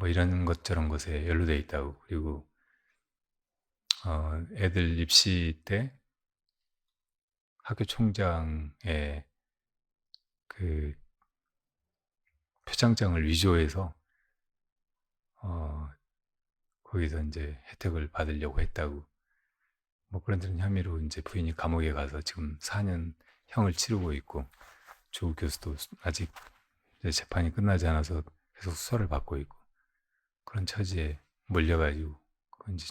뭐 이런 것 저런 것에 연루돼 있다고. 그리고 애들 입시 때 학교 총장의 그 표창장을 위조해서 어 거기서 인제 혜택을 받으려고 했다고. 뭐 그런 혐의로 인제 부인이 감옥에 가서 지금 4년 형을 치르고 있고, 조국 교수도 아직 이제 재판이 끝나지 않아서 계속 수사를 받고 있고, 그런 처지에 몰려 가지고 인제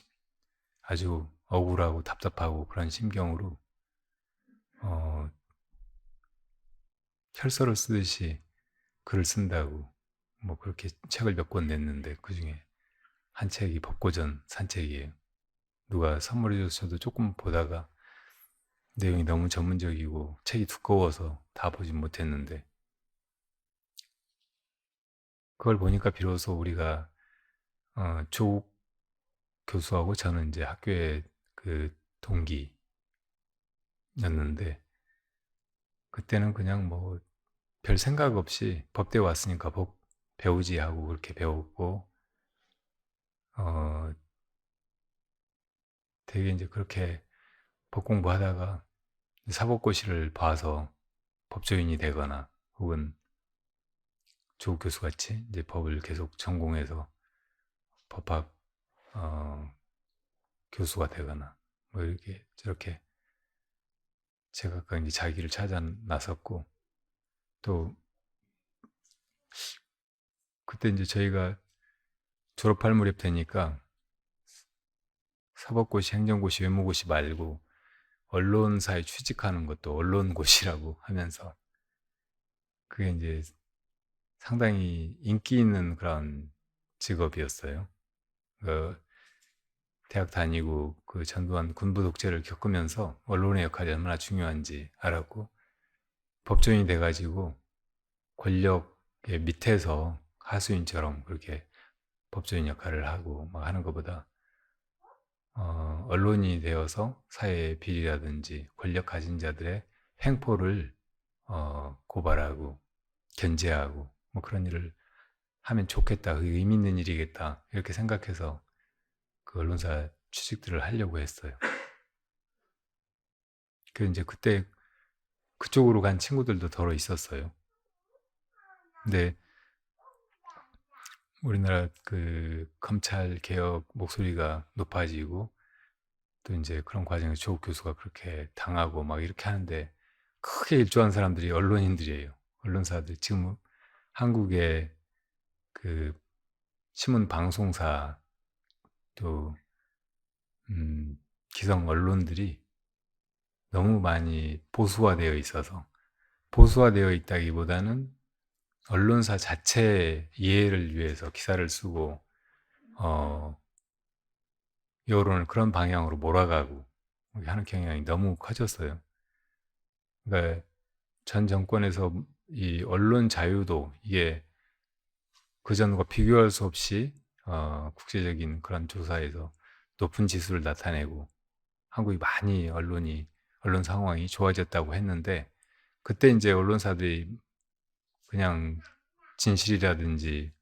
아주 억울하고 답답하고 그런 심경으로 어 혈서를 쓰듯이 글을 쓴다고 뭐 그렇게 책을 몇 권 냈는데, 그중에 한 책이 법고전 산책이에요. 누가 선물해 줘서 저도 조금 보다가 내용이 너무 전문적이고 책이 두꺼워서 다 보진 못했는데, 그걸 보니까 비로소 우리가 조국 교수하고 저는 이제 학교의 그 동기였는데, 그때는 그냥 뭐 별 생각 없이 법대 왔으니까 법 배우지 하고 그렇게 배웠고, 어 되게 이제 그렇게 법 공부하다가 사법고시를 봐서 법조인이 되거나, 혹은 조국 교수 같이 이제 법을 계속 전공해서 법학 어 교수가 되거나, 뭐 이렇게 저렇게 제각각 이제 자기를 찾아 나섰고, 또 그때 이제 저희가 졸업할 무렵 되니까 사법고시, 행정고시, 외무고시 말고 언론사에 취직하는 것도 언론고시라고 하면서, 그게 이제 상당히 인기 있는 그런 직업이었어요. 그 대학 다니고 그 전두환 군부 독재를 겪으면서 언론의 역할이 얼마나 중요한지 알았고, 법조인이 돼 가지고 권력의 밑에서 하수인처럼 그렇게 법조인 역할을 하고 막 하는 것보다, 언론이 되어서 사회의 비리라든지 권력 가진 자들의 횡포를 고발하고 견제하고 뭐 그런 일을 하면 좋겠다, 그게 의미 있는 일이겠다, 이렇게 생각해서 그 언론사 취직들을 하려고 했어요. 그 이제 그때 그쪽으로 간 친구들도 더러 있었어요. 근데 우리나라 그 검찰 개혁 목소리가 높아지고, 또 이제 그런 과정에서 조국 교수가 그렇게 당하고 막 이렇게 하는데, 크게 일조한 사람들이 언론인들이에요. 언론사들. 지금 한국의 그 신문 방송사, 또 기성 언론들이 너무 많이 보수화되어 있어서, 보수화되어 있다기보다는 언론사 자체의 이해를 위해서 기사를 쓰고 여론을 그런 방향으로 몰아가고 하는 경향이 너무 커졌어요. 그러니까 전 정권에서 이 언론 자유도, 이게 그전과 비교할 수 없이 국제적인 그런 조사에서 높은 지수를 나타내고, 한국이 많이 언론 상황이 좋아졌다고 했는데, 그때 이제 언론사들이 그냥 진실이라든지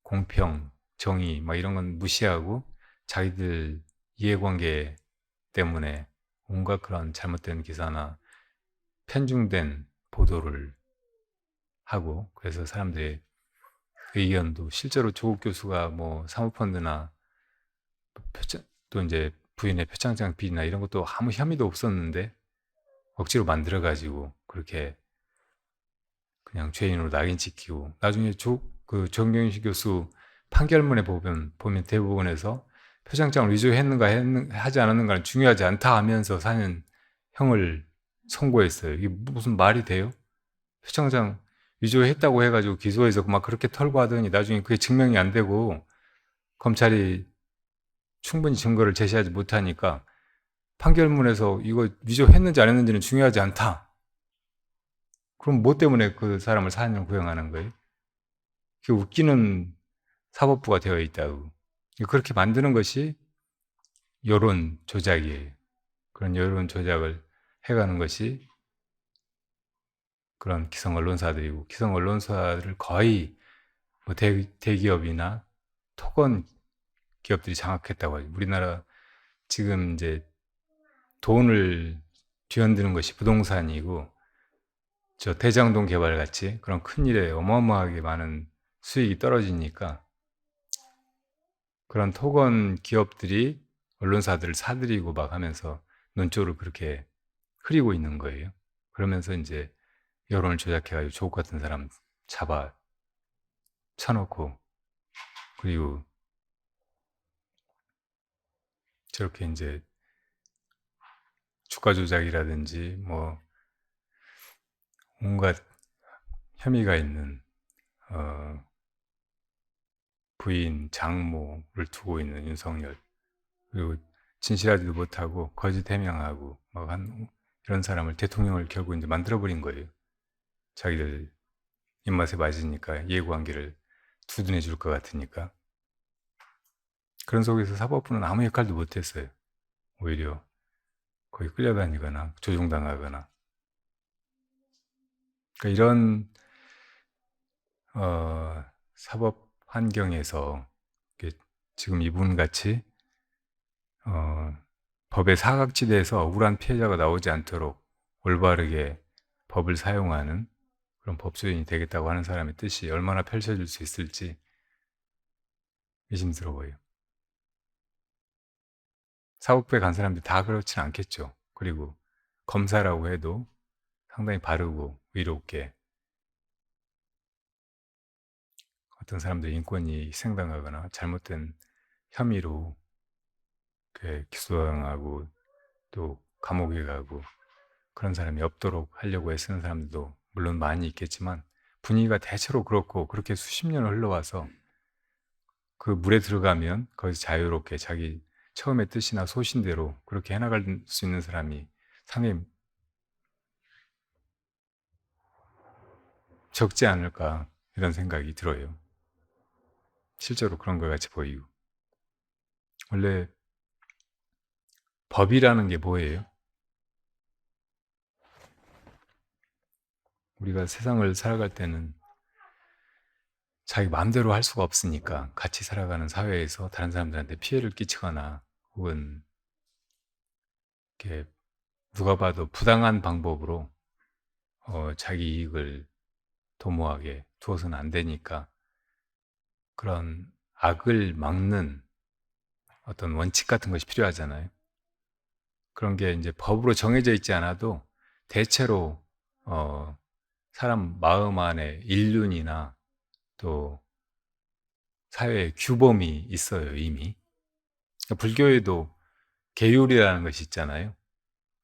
공평, 정의 막 이런 건 무시하고 자기들 이해관계 때문에 온갖 그런 잘못된 기사나 편중된 보도를 하고, 그래서 사람들의 의견도, 실제로 조국 교수가 뭐 사모펀드나 또 이제 부인의 표창장 비리나 이런 것도 아무 혐의도 없었는데 억지로 만들어 가지고 그렇게 그냥 죄인으로 낙인 찍히고, 나중에 그 정경심 교수 판결문에 보면 대부분에서 표창장을 위조했는가 하지 않았는가는 중요하지 않다 하면서 4년 형을 선고했어요. 이게 무슨 말이 돼요? 표창장 위조했다고 해가지고 기소해서 막 그렇게 털고 하더니 나중에 그게 증명이 안 되고 검찰이 충분히 증거를 제시하지 못하니까 판결문에서 이거 위조했는지 안 했는지는 중요하지 않다. 그럼 뭐 때문에 그 사람을 4년을 구형하는 거예요? 그 웃기는 사법부가 되어 있다고. 그렇게 만드는 것이 여론 조작이에요. 그런 여론 조작을 해가는 것이 그런 기성 언론사들이고, 기성 언론사를 거의 뭐 대기업이나 토건 기업들이 장악했다고 하죠. 우리나라 지금 이제 돈을 뒤흔드는 것이 부동산이고, 저 대장동 개발 같이 그런 큰 일에 어마어마하게 많은 수익이 떨어지니까 그런 토건 기업들이 언론사들을 사들이고 막 하면서 논조를 그렇게 흐리고 있는 거예요. 그러면서 이제 여론을 조작해가지고 조국 같은 사람 잡아 쳐놓고, 그리고 저렇게 이제 주가 조작이라든지 뭐 온갖 혐의가 있는 부인, 장모를 두고 있는 윤석열, 그리고 진실하지도 못하고 거짓 해명하고 막 한 이런 사람을 대통령을 결국 이제 만들어버린 거예요. 자기들 입맛에 맞으니까, 이해관계를 두둔해 줄 것 같으니까. 그런 속에서 사법부는 아무 역할도 못했어요. 오히려 거의 끌려다니거나 조종당하거나. 그러니까 이런 사법 환경에서 지금 이분같이 법의 사각지대에서 억울한 피해자가 나오지 않도록 올바르게 법을 사용하는 그런 법조인이 되겠다고 하는 사람의 뜻이 얼마나 펼쳐질 수 있을지 의심스러워요. 사법부에 간 사람들이 다 그렇진 않겠죠. 그리고 검사라고 해도 상당히 바르고 의롭게, 어떤 사람들 인권이 희생당하거나 잘못된 혐의로 기소당하고 또 감옥에 가고 그런 사람이 없도록 하려고 애쓰는 사람들도 물론 많이 있겠지만, 분위기가 대체로 그렇고, 그렇게 수십 년을 흘러와서 그 물에 들어가면 거기서 자유롭게 자기 처음의 뜻이나 소신대로 그렇게 해나갈 수 있는 사람이 상당히 적지 않을까, 이런 생각이 들어요. 실제로 그런 것 같이 보이고. 원래 법이라는 게 뭐예요? 우리가 세상을 살아갈 때는 자기 마음대로 할 수가 없으니까, 같이 살아가는 사회에서 다른 사람들한테 피해를 끼치거나 혹은 이렇게 누가 봐도 부당한 방법으로 자기 이익을 도모하게 두어서는 안 되니까, 그런 악을 막는 어떤 원칙 같은 것이 필요하잖아요. 그런 게 이제 법으로 정해져 있지 않아도 대체로 사람 마음 안에 일륜이나 또 사회의 규범이 있어요, 이미. 불교에도 계율이라는 것이 있잖아요.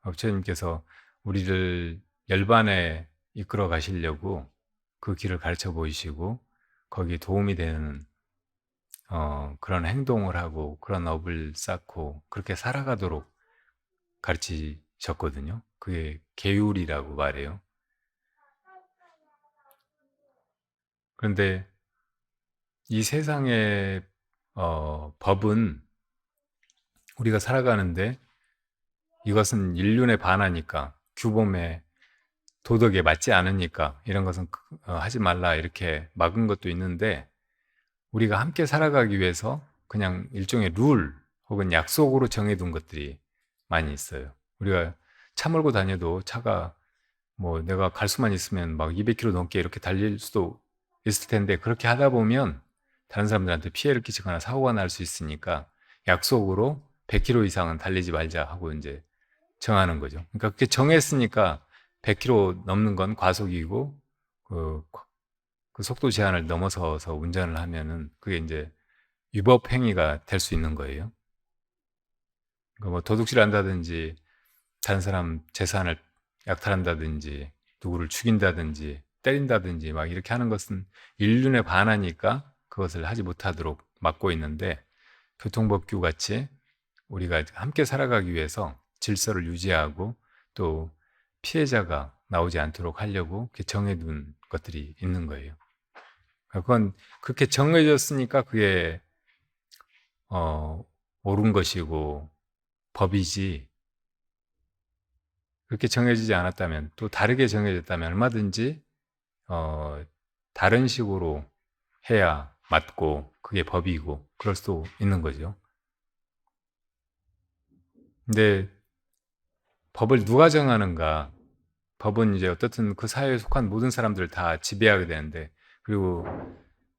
부처님께서 우리를 열반에 이끌어 가시려고 그 길을 가르쳐 보이시고, 거기에 도움이 되는 그런 행동을 하고 그런 업을 쌓고 그렇게 살아가도록 가르치셨거든요. 그게 계율이라고 말해요. 그런데 이 세상의 법은 우리가 살아가는데 이것은 인륜에 반하니까, 규범에, 도덕에 맞지 않으니까 이런 것은 하지 말라 이렇게 막은 것도 있는데, 우리가 함께 살아가기 위해서 그냥 일종의 룰 혹은 약속으로 정해둔 것들이 많이 있어요. 우리가 차 몰고 다녀도 차가 뭐 내가 갈 수만 있으면 막 200km 넘게 이렇게 달릴 수도 있을 텐데, 그렇게 하다 보면 다른 사람들한테 피해를 끼치거나 사고가 날 수 있으니까 약속으로 100km 이상은 달리지 말자 하고 이제 정하는 거죠. 그러니까 그렇게 정했으니까 100km 넘는 건 과속이고, 그, 그 속도 제한을 넘어서서 운전을 하면은 그게 이제 위법 행위가 될 수 있는 거예요. 그러니까 뭐 도둑질한다든지 다른 사람 재산을 약탈한다든지 누구를 죽인다든지 때린다든지 막 이렇게 하는 것은 인륜에 반하니까 그것을 하지 못하도록 막고 있는데, 교통법규 같이 우리가 함께 살아가기 위해서 질서를 유지하고 또 피해자가 나오지 않도록 하려고 이렇게 정해둔 것들이 있는 거예요. 그건 그렇게 정해졌으니까 그게 옳은 것이고 법이지, 그렇게 정해지지 않았다면, 또 다르게 정해졌다면 얼마든지 다른 식으로 해야 맞고 그게 법이고 그럴 수도 있는 거죠. 근데 법을 누가 정하는가? 법은 이제 어떻든 그 사회에 속한 모든 사람들을 다 지배하게 되는데, 그리고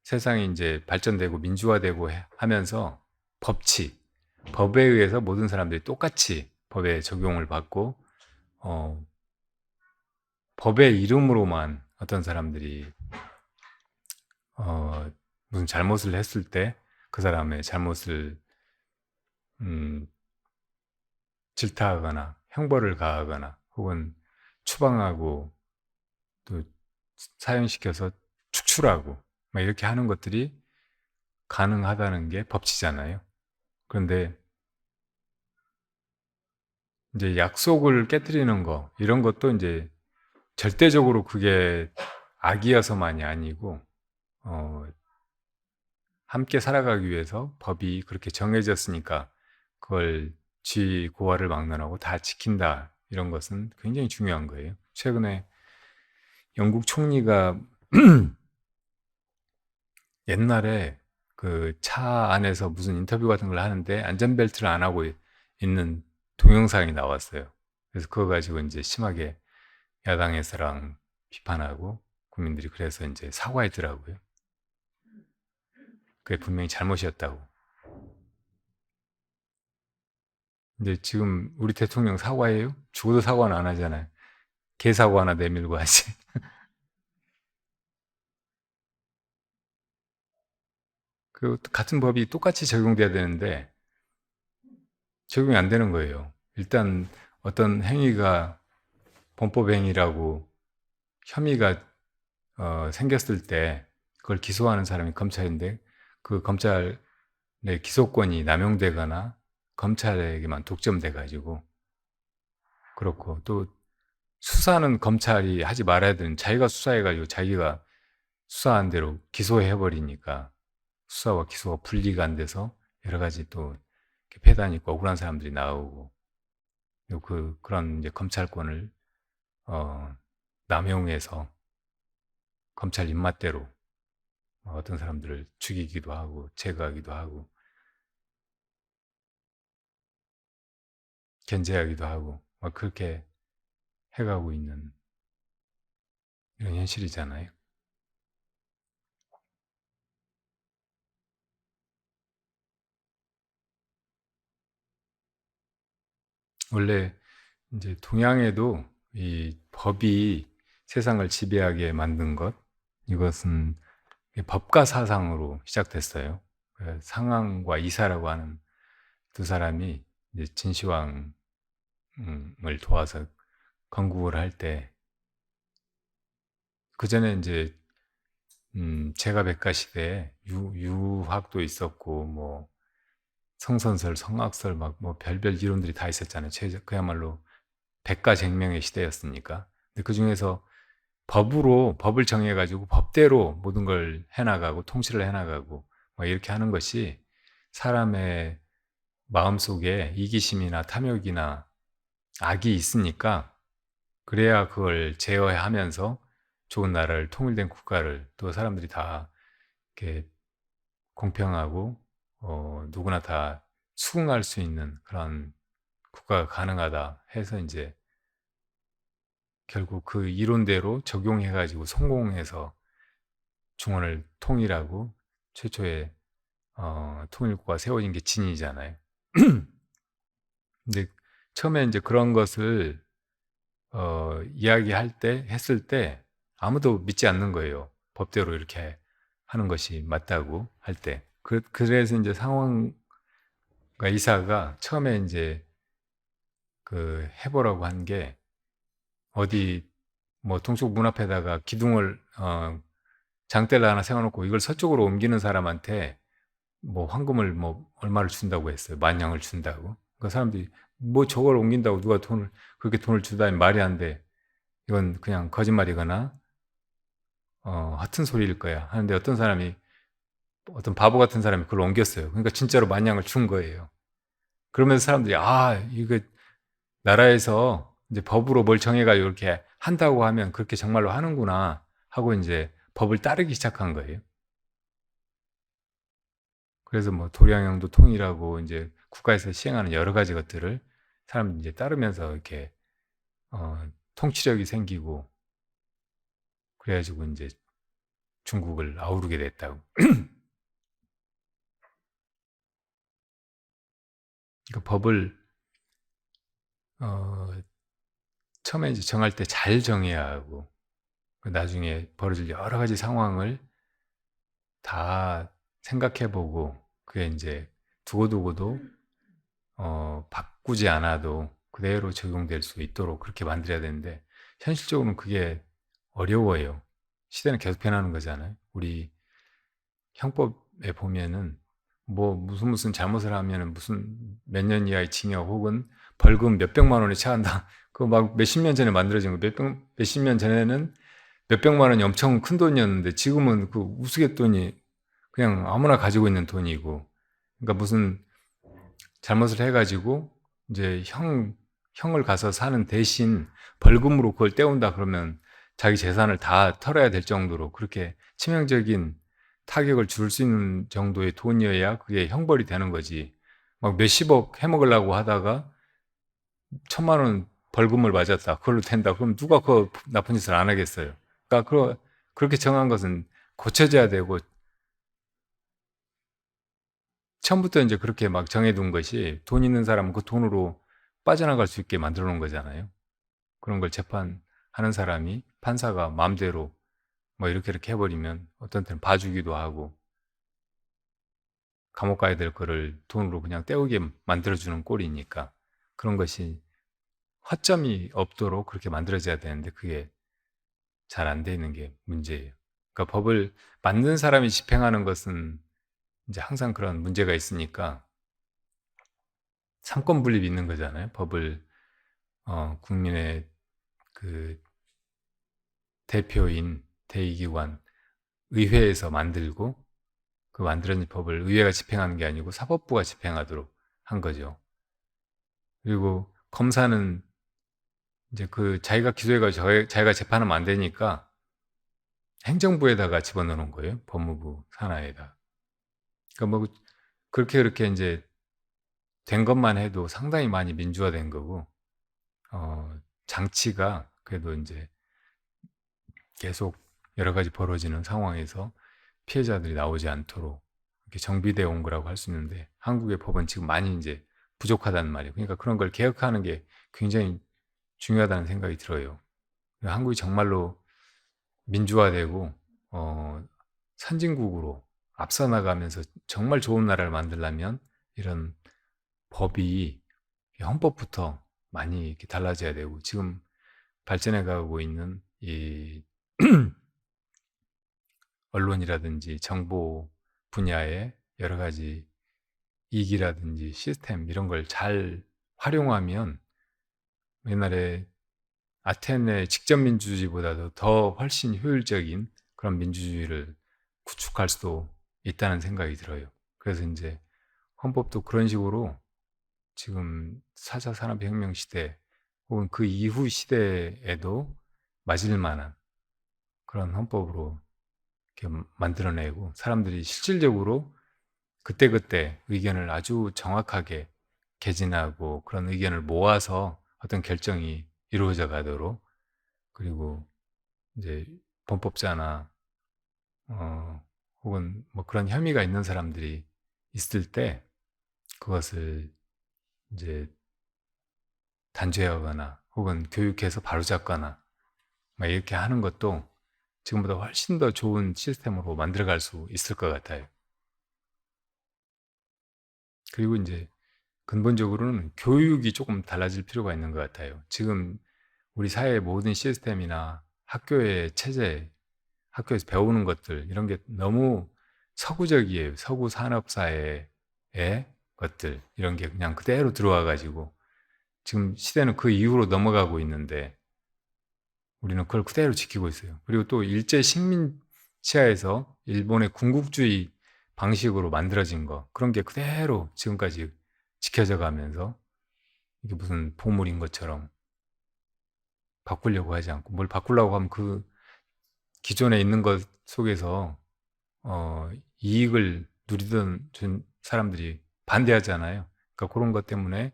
세상이 이제 발전되고 민주화되고 하면서 법에 의해서 모든 사람들이 똑같이 법에 적용을 받고, 어, 법의 이름으로만 어떤 사람들이 무슨 잘못을 했을 때 그 사람의 잘못을 음, 질타하거나 형벌을 가하거나 혹은 추방하고 또 사형시켜서 축출하고 막 이렇게 하는 것들이 가능하다는 게 법치잖아요. 그런데 이제 약속을 깨뜨리는 거 이런 것도 이제 절대적으로 그게 악이어서만이 아니고 어, 함께 살아가기 위해서 법이 그렇게 정해졌으니까 그걸 고하를 막론하고 다 지킨다 이런 것은 굉장히 중요한 거예요. 최근에 영국 총리가 옛날에 그 차 안에서 무슨 인터뷰 같은 걸 하는데 안전벨트를 안 하고 있는 동영상이 나왔어요. 그래서 그거 가지고 이제 심하게 야당에서랑 비판하고 국민들이 그래서 이제 사과했더라고요. 그게 분명히 잘못이었다고. 근데 지금 우리 대통령 사과해요? 죽어도 사과는 안 하잖아요. 개사과 하나 내밀고 하지. 그 같은 법이 똑같이 적용돼야 되는데 적용이 안 되는 거예요. 일단 어떤 행위가 범법 행위라고 혐의가 생겼을 때 그걸 기소하는 사람이 검찰인데 그 검찰의 기소권이 남용되거나 검찰에게만 독점돼 가지고 그렇고 또 수사는 검찰이 하지 말아야 되는 자기가 수사해 가지고 자기가 수사한 대로 기소해 버리니까 수사와 기소가 분리가 안 돼서 여러 가지 또 폐단이 있고 억울한 사람들이 나오고 그런 이제 검찰권을 어, 남용해서 검찰 입맛대로 어떤 사람들을 죽이기도 하고 제거하기도 하고 견제하기도 하고 막 그렇게 해가고 있는 이런 현실이잖아요. 원래 이제 동양에도 이 법이 세상을 지배하게 만든 것 이것은 법가 사상으로 시작됐어요. 상왕과 이사라고 하는 두 사람이 이제 진시황을 도와서 건국을 할 때 그 전에 이제 제가백가 시대에 유학도 있었고 뭐 성선설, 성악설 막 뭐 별별 이론들이 다 있었잖아요. 그야말로 백가쟁명의 시대였으니까. 근데 그 중에서 법을 정해가지고 법대로 모든 걸 해나가고 통치를 해나가고 뭐 이렇게 하는 것이 사람의 마음속에 이기심이나 탐욕이나 악이 있으니까 그래야 그걸 제어하면서 좋은 나라를 통일된 국가를 또 사람들이 다 이렇게 공평하고 누구나 다 수긍할 수 있는 그런 국가가 가능하다 해서 이제 결국 그 이론대로 적용해 가지고 성공해서 중원을 통일하고 최초의 통일국가 세워진 게 진이잖아요. 근데 처음에 이제 그런 것을 이야기할 때 했을 때 아무도 믿지 않는 거예요. 법대로 이렇게 하는 것이 맞다고 할 때. 그래서 이제 상황과 이사가 처음에 이제 그 해보라고 한 게 어디 뭐 동쪽 문 앞에다가 기둥을 장대를 하나 세워놓고 이걸 서쪽으로 옮기는 사람한테 뭐 황금을 뭐 얼마를 준다고 했어요. 만냥을 준다고. 그 사람들이 뭐 저걸 옮긴다고 누가 그렇게 돈을 주다니 말이 안 돼. 이건 그냥 거짓말이거나 하튼 소리일 거야. 하는데 어떤 사람이 어떤 바보 같은 사람이 그걸 옮겼어요. 그러니까 진짜로 만냥을 준 거예요. 그러면서 사람들이 이거 나라에서 이제 법으로 뭘 정해가지고 이렇게 한다고 하면 그렇게 정말로 하는구나 하고 이제 법을 따르기 시작한 거예요. 그래서 뭐 도량형도 통일하고 이제 국가에서 시행하는 여러 가지 것들을 사람들이 이제 따르면서 이렇게 통치력이 생기고 그래가지고 이제 중국을 아우르게 됐다고. 그러니까 법을 어, 처음에 이제 정할 때 잘 정해야 하고 그 나중에 벌어질 여러 가지 상황을 다 생각해보고 그게 이제 두고두고도 바꾸지 않아도 그대로 적용될 수 있도록 그렇게 만들어야 되는데 현실적으로는 그게 어려워요. 시대는 계속 변하는 거잖아요. 우리 형법에 보면은 뭐 무슨 잘못을 하면은 무슨 몇 년 이하의 징역 혹은 벌금 몇백만 원에 처한다. 그거 막 몇십 년 전에 만들어진 거. 몇십 년 전에는 몇백만 원이 엄청 큰 돈이었는데 지금은 그 우스갯돈이 그냥 아무나 가지고 있는 돈이고. 그러니까 무슨 잘못을 해가지고 이제 형을 가서 사는 대신 벌금으로 그걸 떼운다 그러면 자기 재산을 다 털어야 될 정도로 그렇게 치명적인 타격을 줄 수 있는 정도의 돈이어야 그게 형벌이 되는 거지. 막 몇십억 해먹으려고 하다가 1,000만 원 벌금을 맞았다. 그걸로 된다. 그럼 누가 그 나쁜 짓을 안 하겠어요. 그러니까 그렇게 정한 것은 고쳐져야 되고 처음부터 이제 그렇게 막 정해둔 것이 돈 있는 사람은 그 돈으로 빠져나갈 수 있게 만들어 놓은 거잖아요. 그런 걸 재판하는 사람이 판사가 마음대로 뭐 이렇게 해버리면 어떤 때는 봐주기도 하고 감옥 가야 될 거를 돈으로 그냥 때우게 만들어주는 꼴이니까 그런 것이 허점이 없도록 그렇게 만들어져야 되는데 그게 잘 안 되는 게 문제예요. 그러니까 법을 만든 사람이 집행하는 것은 이제 항상 그런 문제가 있으니까 삼권 분립이 있는 거잖아요. 법을 국민의 그 대표인 대의기관 의회에서 만들고 그 만들어진 법을 의회가 집행하는 게 아니고 사법부가 집행하도록 한 거죠. 그리고 검사는 이제 그 자기가 기소해가지고 자기가 재판하면 안 되니까 행정부에다가 집어넣는 거예요. 법무부 산하에다. 그러니까 뭐 그렇게 이제 된 것만 해도 상당히 많이 민주화된 거고 장치가 그래도 이제 계속 여러 가지 벌어지는 상황에서 피해자들이 나오지 않도록 이렇게 정비되어 온 거라고 할 수 있는데 한국의 법은 지금 많이 이제 부족하다는 말이에요. 그러니까 그런 걸 개혁하는 게 굉장히 중요하다는 생각이 들어요. 한국이 정말로 민주화되고 선진국으로 앞서 나가면서 정말 좋은 나라를 만들려면 이런 법이 헌법부터 많이 이렇게 달라져야 되고 지금 발전해 가고 있는 이 언론이라든지 정보 분야의 여러 가지 이익이라든지 시스템 이런 걸 잘 활용하면 옛날에 아테네 직접 민주주의보다도 더 훨씬 효율적인 그런 민주주의를 구축할 수도 있다는 생각이 들어요. 그래서 이제 헌법도 그런 식으로 지금 4차 산업혁명 시대 혹은 그 이후 시대에도 맞을 만한 그런 헌법으로 이렇게 만들어내고 사람들이 실질적으로 그때그때 의견을 아주 정확하게 개진하고 그런 의견을 모아서 어떤 결정이 이루어져 가도록 그리고 이제 범법자나 혹은 뭐 그런 혐의가 있는 사람들이 있을 때 그것을 이제 단죄하거나 혹은 교육해서 바로잡거나 막 이렇게 하는 것도 지금보다 훨씬 더 좋은 시스템으로 만들어갈 수 있을 것 같아요. 그리고 이제 근본적으로는 교육이 조금 달라질 필요가 있는 것 같아요. 지금 우리 사회의 모든 시스템이나 학교의 체제, 학교에서 배우는 것들 이런 게 너무 서구적이에요. 서구 산업사회의 것들 이런 게 그냥 그대로 들어와 가지고 지금 시대는 그 이후로 넘어가고 있는데 우리는 그걸 그대로 지키고 있어요. 그리고 또 일제 식민 치하에서 일본의 군국주의 방식으로 만들어진 거 그런 게 그대로 지금까지 지켜져 가면서 이게 무슨 보물인 것처럼 바꾸려고 하지 않고 뭘 바꾸려고 하면 그 기존에 있는 것 속에서 이익을 누리던 사람들이 반대하잖아요. 그러니까 그런 것 때문에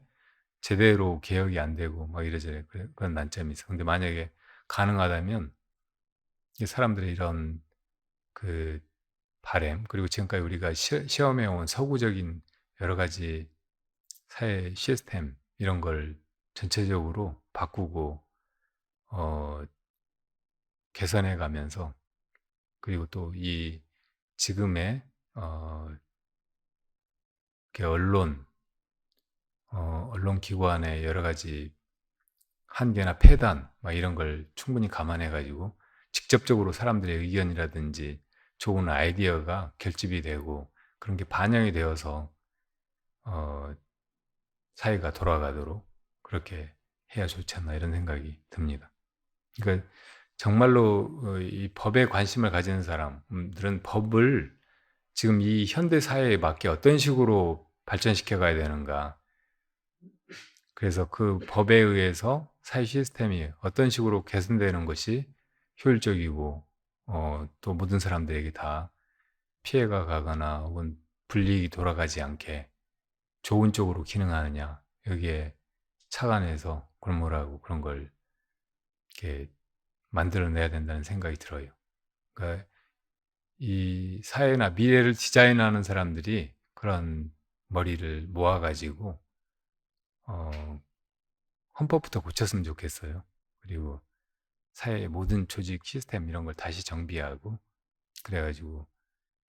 제대로 개혁이 안 되고 막 이래저래 그런 난점이 있어. 근데 만약에 가능하다면 이 사람들의 이런 그 바램, 그리고 지금까지 우리가 시험해온 서구적인 여러 가지 사회 시스템 이런 걸 전체적으로 바꾸고 어, 개선해 가면서, 그리고 또 이 지금의 그 언론 기관의 여러 가지 한계나 폐단 막 이런 걸 충분히 감안해 가지고 직접적으로 사람들의 의견이라든지 좋은 아이디어가 결집이 되고 그런 게 반영이 되어서 어, 사회가 돌아가도록 그렇게 해야 좋지 않나 이런 생각이 듭니다. 그러니까 정말로 이 법에 관심을 가지는 사람들은 법을 지금 이 현대 사회에 맞게 어떤 식으로 발전시켜 가야 되는가, 그래서 그 법에 의해서 사회 시스템이 어떤 식으로 개선되는 것이 효율적이고 또 모든 사람들에게 다 피해가 가거나 혹은 불이익이 돌아가지 않게 좋은 쪽으로 기능하느냐, 여기에 착안해서 골몰하고 그런 걸 이렇게 만들어내야 된다는 생각이 들어요. 그러니까 이 사회나 미래를 디자인하는 사람들이 그런 머리를 모아가지고 어, 헌법부터 고쳤으면 좋겠어요. 그리고 사회의 모든 조직 시스템 이런 걸 다시 정비하고 그래가지고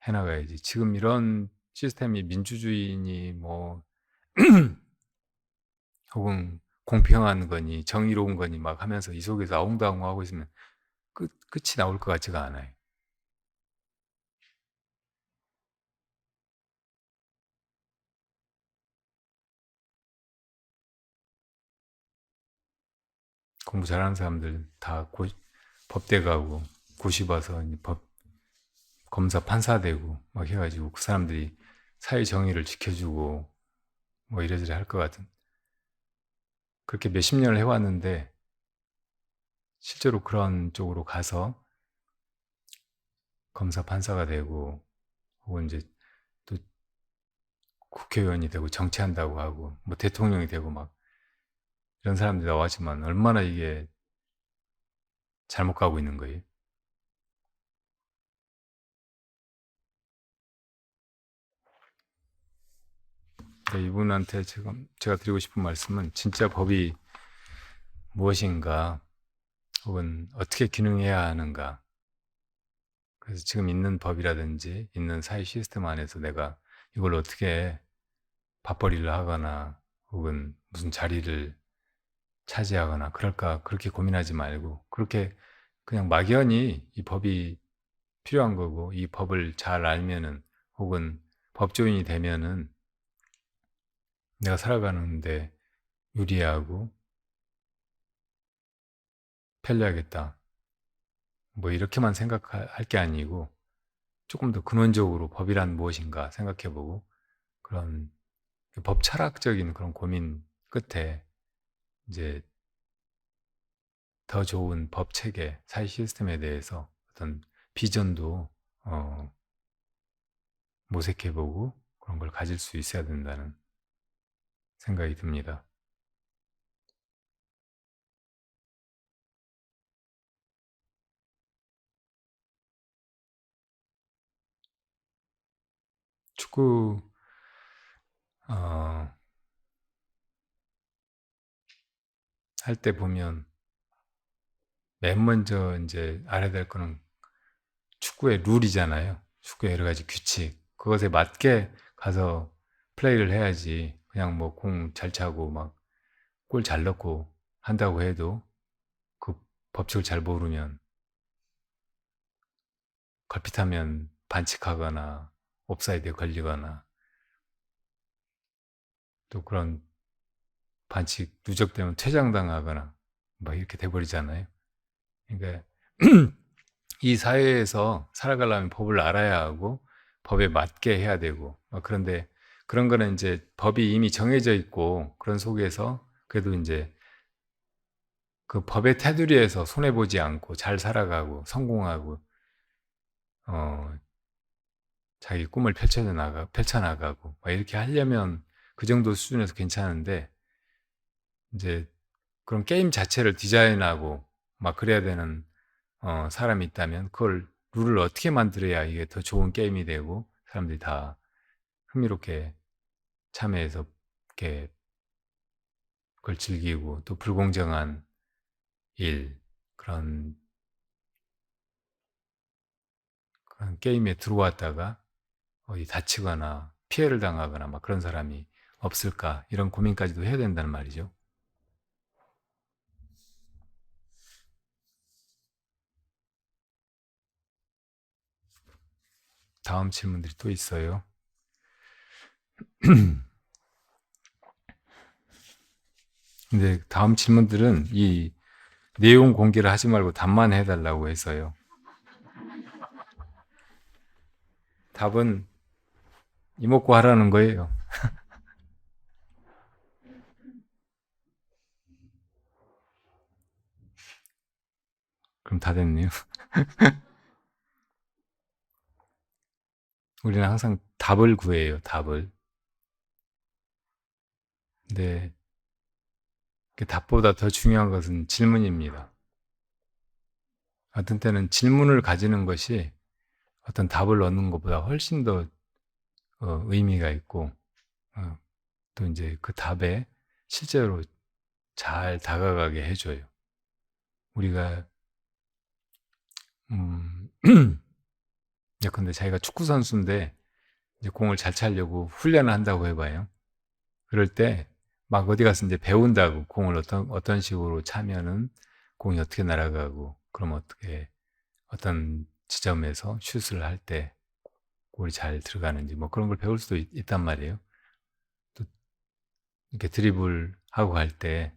해나가야지. 지금 이런 시스템이 민주주의니 뭐 혹은 공평한 거니 정의로운 거니 막 하면서 이 속에서 아웅다웅 하고 있으면 끝이 나올 것 같지가 않아요. 공부 잘하는 사람들 다 법대 가고 고시 봐서 이제 법 검사 판사 되고 막 해가지고 그 사람들이 사회 정의를 지켜주고 뭐 이래저래 할 것 같은, 그렇게 몇십 년을 해왔는데 실제로 그런 쪽으로 가서 검사 판사가 되고 혹은 이제 또 국회의원이 되고 정치한다고 하고 뭐 대통령이 되고 막 이런 사람들이 나왔지만 얼마나 이게 잘못 가고 있는 거예요. 그러니까 이분한테 지금 제가 드리고 싶은 말씀은 진짜 법이 무엇인가 혹은 어떻게 기능해야 하는가, 그래서 지금 있는 법이라든지 있는 사회 시스템 안에서 내가 이걸 어떻게 밥벌이를 하거나 혹은 무슨 자리를 차지하거나 그럴까, 그렇게 고민하지 말고 그렇게 그냥 막연히 이 법이 필요한 거고 이 법을 잘 알면은 혹은 법조인이 되면은 내가 살아가는데 유리하고 편리하겠다, 뭐 이렇게만 생각할 게 아니고 조금 더 근원적으로 법이란 무엇인가 생각해보고 그런 법 철학적인 그런 고민 끝에 이제 더 좋은 법 체계, 사회 시스템에 대해서 어떤 비전도 어, 모색해보고 그런 걸 가질 수 있어야 된다는 생각이 듭니다. 축구 할 때 보면 맨 먼저 이제 알아야 될 거는 축구의 룰이잖아요. 축구의 여러 가지 규칙. 그것에 맞게 가서 플레이를 해야지. 그냥 뭐 공 잘 차고 막 골 잘 넣고 한다고 해도 그 법칙을 잘 모르면 걸핏하면 반칙하거나 옵사이드에 걸리거나 또 그런 반칙 누적되면 퇴장당하거나 막 이렇게 돼버리잖아요. 그러니까 이 사회에서 살아가려면 법을 알아야 하고 법에 맞게 해야 되고 그런데 그런 거는 이제 법이 이미 정해져 있고 그런 속에서 그래도 이제 그 법의 테두리에서 손해 보지 않고 잘 살아가고 성공하고 어, 자기 꿈을 펼쳐나가고 막 이렇게 하려면 그 정도 수준에서 괜찮은데, 이제 그런 게임 자체를 디자인하고 막 그래야 되는 사람이 있다면 그걸 룰을 어떻게 만들어야 이게 더 좋은 게임이 되고 사람들이 다 흥미롭게 참여해서 이렇게 그걸 즐기고 또 불공정한 일, 그런 게임에 들어왔다가 어디 다치거나 피해를 당하거나 막 그런 사람이 없을까, 이런 고민까지도 해야 된다는 말이죠. 다음 질문들이 또 있어요. 근데 다음 질문들은 이 내용 공개를 하지 말고 답만 해달라고 해서요. 답은 이먹고 하라는 거예요. 그럼 다 됐네요. 우리는 항상 답을 구해요, 답을. 근데 그 답보다 더 중요한 것은 질문입니다. 어떤 때는 질문을 가지는 것이 어떤 답을 얻는 것보다 훨씬 더 의미가 있고, 어, 또 이제 그 답에 실제로 잘 다가가게 해줘요. 우리가 예컨대 자기가 축구 선수인데 이제 공을 잘 차려고 훈련을 한다고 해봐요. 그럴 때 막 어디 가서 이제 배운다고, 공을 어떤 식으로 차면은 공이 어떻게 날아가고, 그럼 어떻게 어떤 지점에서 슛을 할 때 골이 잘 들어가는지 뭐 그런 걸 배울 수도 있단 말이에요. 또 이렇게 드리블 하고 갈 때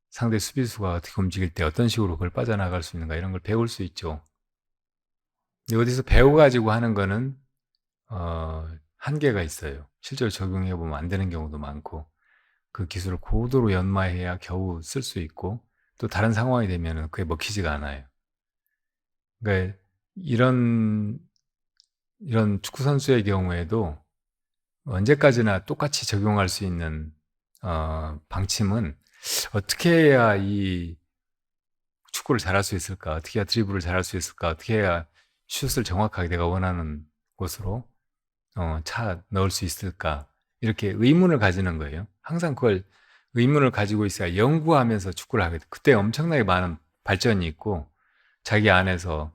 상대 수비수가 어떻게 움직일 때 어떤 식으로 그걸 빠져나갈 수 있는가, 이런 걸 배울 수 있죠. 근데 어디서 배워가지고 하는 거는 한계가 있어요. 실제로 적용해 보면 안 되는 경우도 많고, 그 기술을 고도로 연마해야 겨우 쓸 수 있고, 또 다른 상황이 되면은 그게 먹히지가 않아요. 그러니까 이런 축구 선수의 경우에도 언제까지나 똑같이 적용할 수 있는 방침은, 어떻게 해야 이 축구를 잘할 수 있을까? 어떻게 해야 드리블을 잘할 수 있을까? 어떻게 해야 슛을 정확하게 내가 원하는 곳으로 차 넣을 수 있을까? 이렇게 의문을 가지는 거예요. 항상 그걸 의문을 가지고 있어야 연구하면서 축구를 하게 돼. 그때 엄청나게 많은 발전이 있고, 자기 안에서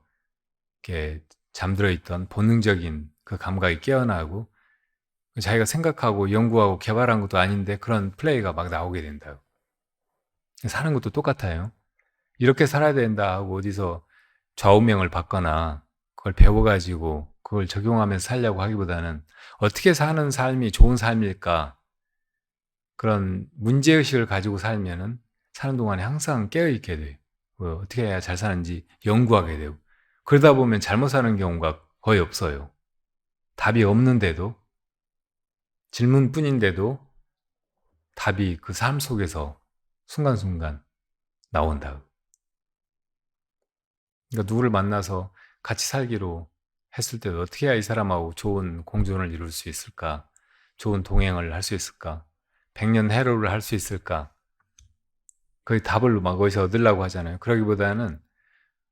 이렇게 잠들어 있던 본능적인 그 감각이 깨어나고, 자기가 생각하고 연구하고 개발한 것도 아닌데 그런 플레이가 막 나오게 된다. 사는 것도 똑같아요. 이렇게 살아야 된다 하고 어디서 좌우명을 받거나 그걸 배워가지고 그걸 적용하면서 살려고 하기보다는, 어떻게 사는 삶이 좋은 삶일까, 그런 문제의식을 가지고 살면은 사는 동안에 항상 깨어있게 돼요. 어떻게 해야 잘 사는지 연구하게 되고, 그러다 보면 잘못 사는 경우가 거의 없어요. 답이 없는데도, 질문뿐인데도 답이 그 삶 속에서 순간순간 나온다. 그러니까 누구를 만나서 같이 살기로 했을 때도 어떻게 해야 이 사람하고 좋은 공존을 이룰 수 있을까? 좋은 동행을 할 수 있을까? 백년 해로를 할 수 있을까? 거의 답을 막 어디서 얻으려고 하잖아요. 그러기보다는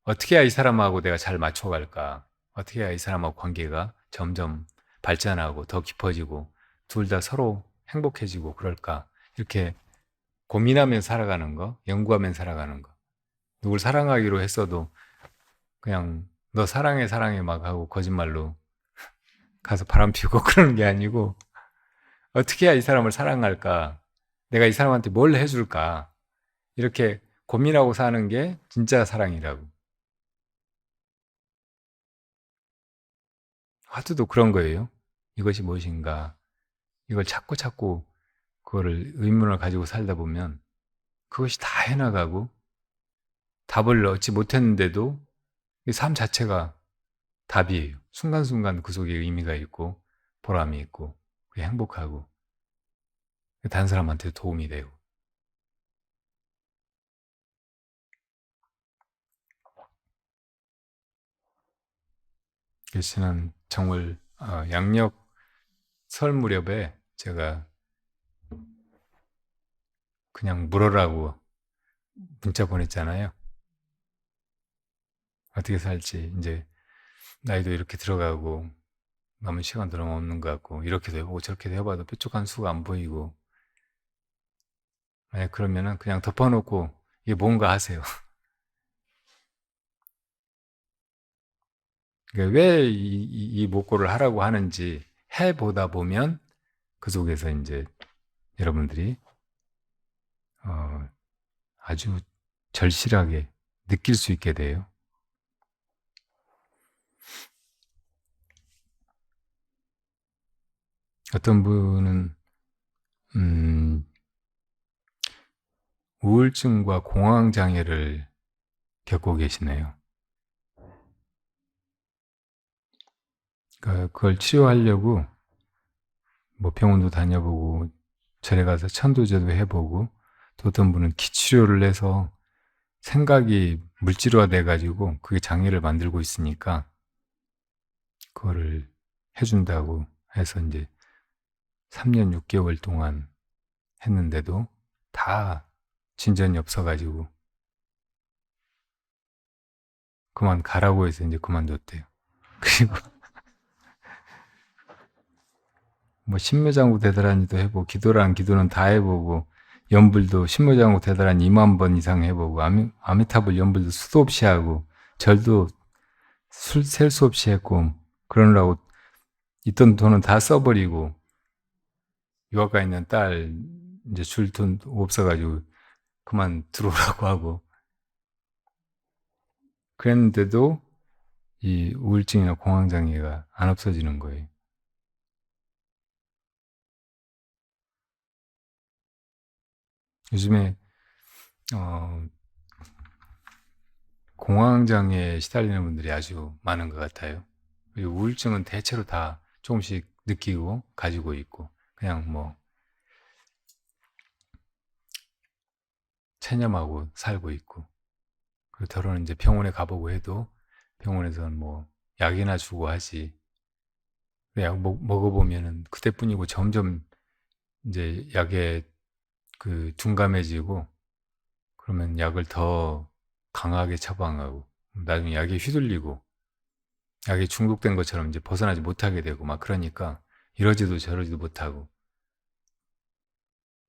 어떻게 해야 이 사람하고 내가 잘 맞춰갈까? 어떻게 해야 이 사람하고 관계가 점점 발전하고 더 깊어지고 둘 다 서로 행복해지고 그럴까? 이렇게 고민하면서 살아가는 거, 연구하면서 살아가는 거. 누굴 사랑하기로 했어도 그냥 너 사랑해 사랑해 막 하고 거짓말로 가서 바람 피우고 그러는 게 아니고, 어떻게 해야 이 사람을 사랑할까? 내가 이 사람한테 뭘 해줄까? 이렇게 고민하고 사는 게 진짜 사랑이라고. 하트도 그런 거예요. 이것이 무엇인가? 이걸 찾고 찾고 그거를 의문을 가지고 살다 보면 그것이 다 해나가고, 답을 얻지 못했는데도 이 삶 자체가 답이에요. 순간순간 그 속에 의미가 있고 보람이 있고 그게 행복하고 다른 사람한테 도움이 되고. 그래서 저는 정말 양력 설 무렵에 제가 그냥 물어라고 문자 보냈잖아요. 어떻게 살지. 이제 나이도 이렇게 들어가고 남은 시간도 너무 없는 것 같고 이렇게도 해보고 저렇게도 해봐도 뾰족한 수가 안 보이고 만약 그러면은 그냥 덮어놓고 이게 뭔가 하세요. 그러니까 왜 이 목고를 하라고 하는지 해보다 보면 그 속에서 이제 여러분들이 어, 아주 절실하게 느낄 수 있게 돼요. 어떤 분은 음, 우울증과 공황장애를 겪고 계시네요. 그러니까 그걸 치료하려고 뭐 병원도 다녀보고 절에 가서 천도제도 해보고 또 어떤 분은 기치료를 해서 생각이 물질화 돼가지고 그게 장애를 만들고 있으니까 그거를 해준다고 해서 이제 3년 6개월 동안 했는데도 다 진전이 없어가지고 그만 가라고 해서 이제 그만뒀대요. 그리고 뭐 신묘장구 대단하니도 해보고 기도란 기도는 다 해보고 연불도 신묘장구 대단한 2만 번 이상 해보고 아미타불 연불도 수도 없이 하고 절도 셀 수 없이 했고 그러느라고 있던 돈은 다 써버리고 유학가 있는 딸 이제 줄 돈 없어가지고 그만 들어오라고 하고 그랬는데도 이 우울증이나 공황장애가 안 없어지는 거예요. 요즘에 어, 공황장애에 시달리는 분들이 아주 많은 것 같아요. 그리고 우울증은 대체로 다 조금씩 느끼고 가지고 있고 그냥 뭐 체념하고 살고 있고 그리고 더러는 이제 병원에 가보고 해도 병원에서는 뭐 약이나 주고 하지 약 먹어보면은 그때뿐이고 점점 이제 약에 그 둔감해지고 그러면 약을 더 강하게 처방하고 나중에 약에 휘둘리고 약에 중독된 것처럼 이제 벗어나지 못하게 되고 막 그러니까 이러지도 저러지도 못하고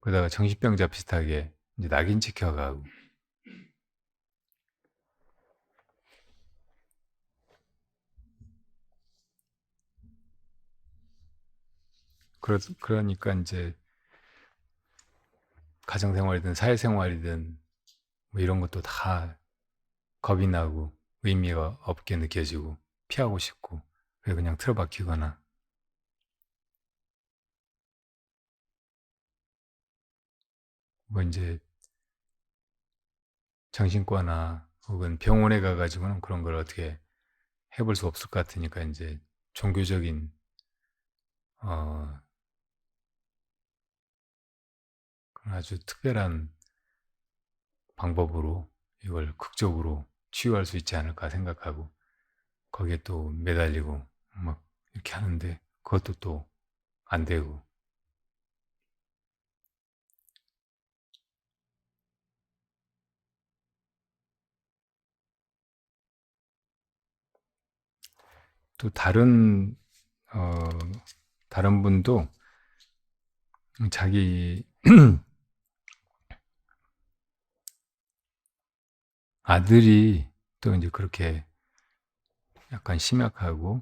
그러다가 정신병자 비슷하게 이제 낙인 찍혀가고 그러니까 이제 가정생활이든 사회생활이든 뭐 이런 것도 다 겁이 나고 의미가 없게 느껴지고 피하고 싶고 그냥 틀어박히거나 뭐 이제 정신과나 혹은 병원에 가가지고는 그런 걸 어떻게 해볼 수 없을 것 같으니까 이제 종교적인 어, 그런 아주 특별한 방법으로 이걸 극적으로 치유할 수 있지 않을까 생각하고 거기에 또 매달리고 막 이렇게 하는데 그것도 또 안 되고 또 어, 다른 분도 자기 아들이 또 이제 그렇게 약간 심약하고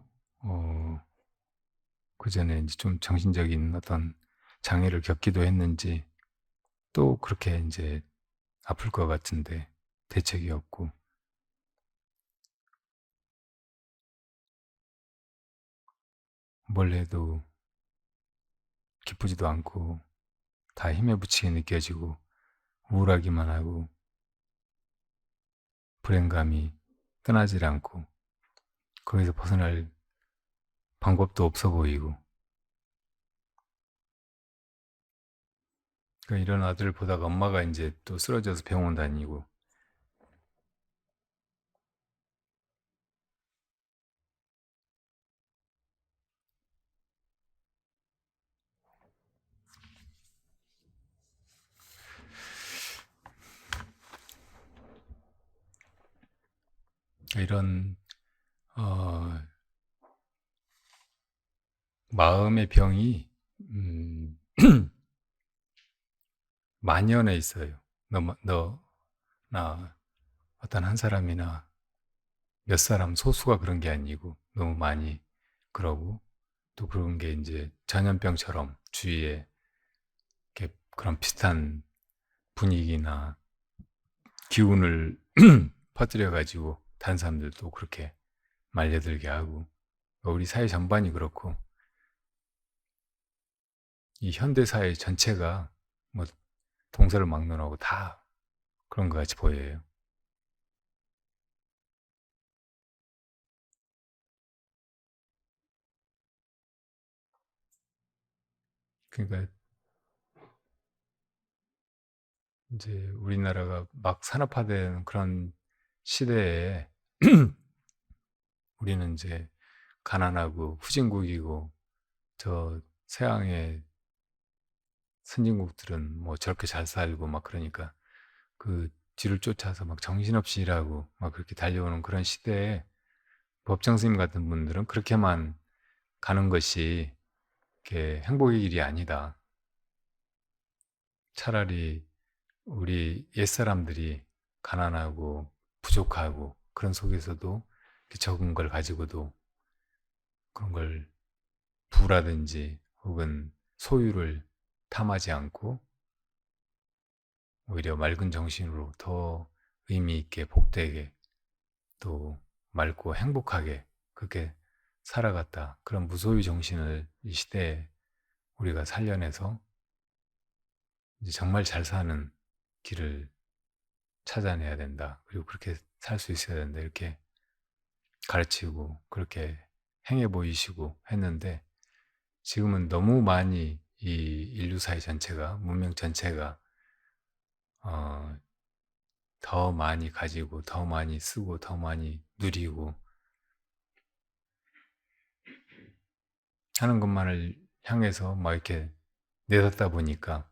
그 전에 이제 좀 정신적인 어떤 장애를 겪기도 했는지 또 그렇게 이제 아플 것 같은데 대책이 없고 뭘 해도 기쁘지도 않고 다 힘에 부치게 느껴지고 우울하기만 하고 불행감이 떠나질 않고 거기서 벗어날 방법도 없어 보이고 그러니까 이런 아들을 보다가 엄마가 이제 또 쓰러져서 병원 다니고 이런 어, 마음의 병이 만연해 있어요. 나 어떤 한 사람이나 몇 사람 소수가 그런 게 아니고 너무 많이 그러고, 또 그런 게 이제 전염병처럼 주위에 이렇게 그런 비슷한 분위기나 기운을 퍼뜨려 가지고 다른 사람들도 그렇게 말려들게 하고, 우리 사회 전반이 그렇고 이 현대 사회 전체가 뭐 동서를 막론하고 다 그런 것 같이 보여요. 그러니까 이제 우리나라가 막 산업화된 그런 시대에 우리는 이제 가난하고 후진국이고, 저 서양의 선진국들은 뭐 저렇게 잘 살고 막 그러니까 그 뒤를 쫓아서 막 정신없이 일하고 막 그렇게 달려오는 그런 시대에 법정 스님 같은 분들은 그렇게만 가는 것이 이렇게 행복의 길이 아니다. 차라리 우리 옛사람들이 가난하고 부족하고 그런 속에서도 적은 걸 가지고도 그런 걸 부라든지 혹은 소유를 탐하지 않고 오히려 맑은 정신으로 더 의미 있게 복되게 또 맑고 행복하게 그렇게 살아갔다. 그런 무소유 정신을 이 시대에 우리가 살려내서 이제 정말 잘 사는 길을 찾아내야 된다. 그리고 그렇게 살 수 있어야 된다. 이렇게 가르치고 그렇게 행해 보이시고 했는데, 지금은 너무 많이 이 인류 사회 전체가, 문명 전체가 어, 더 많이 가지고 더 많이 쓰고 더 많이 누리고 하는 것만을 향해서 막 이렇게 내닫다 보니까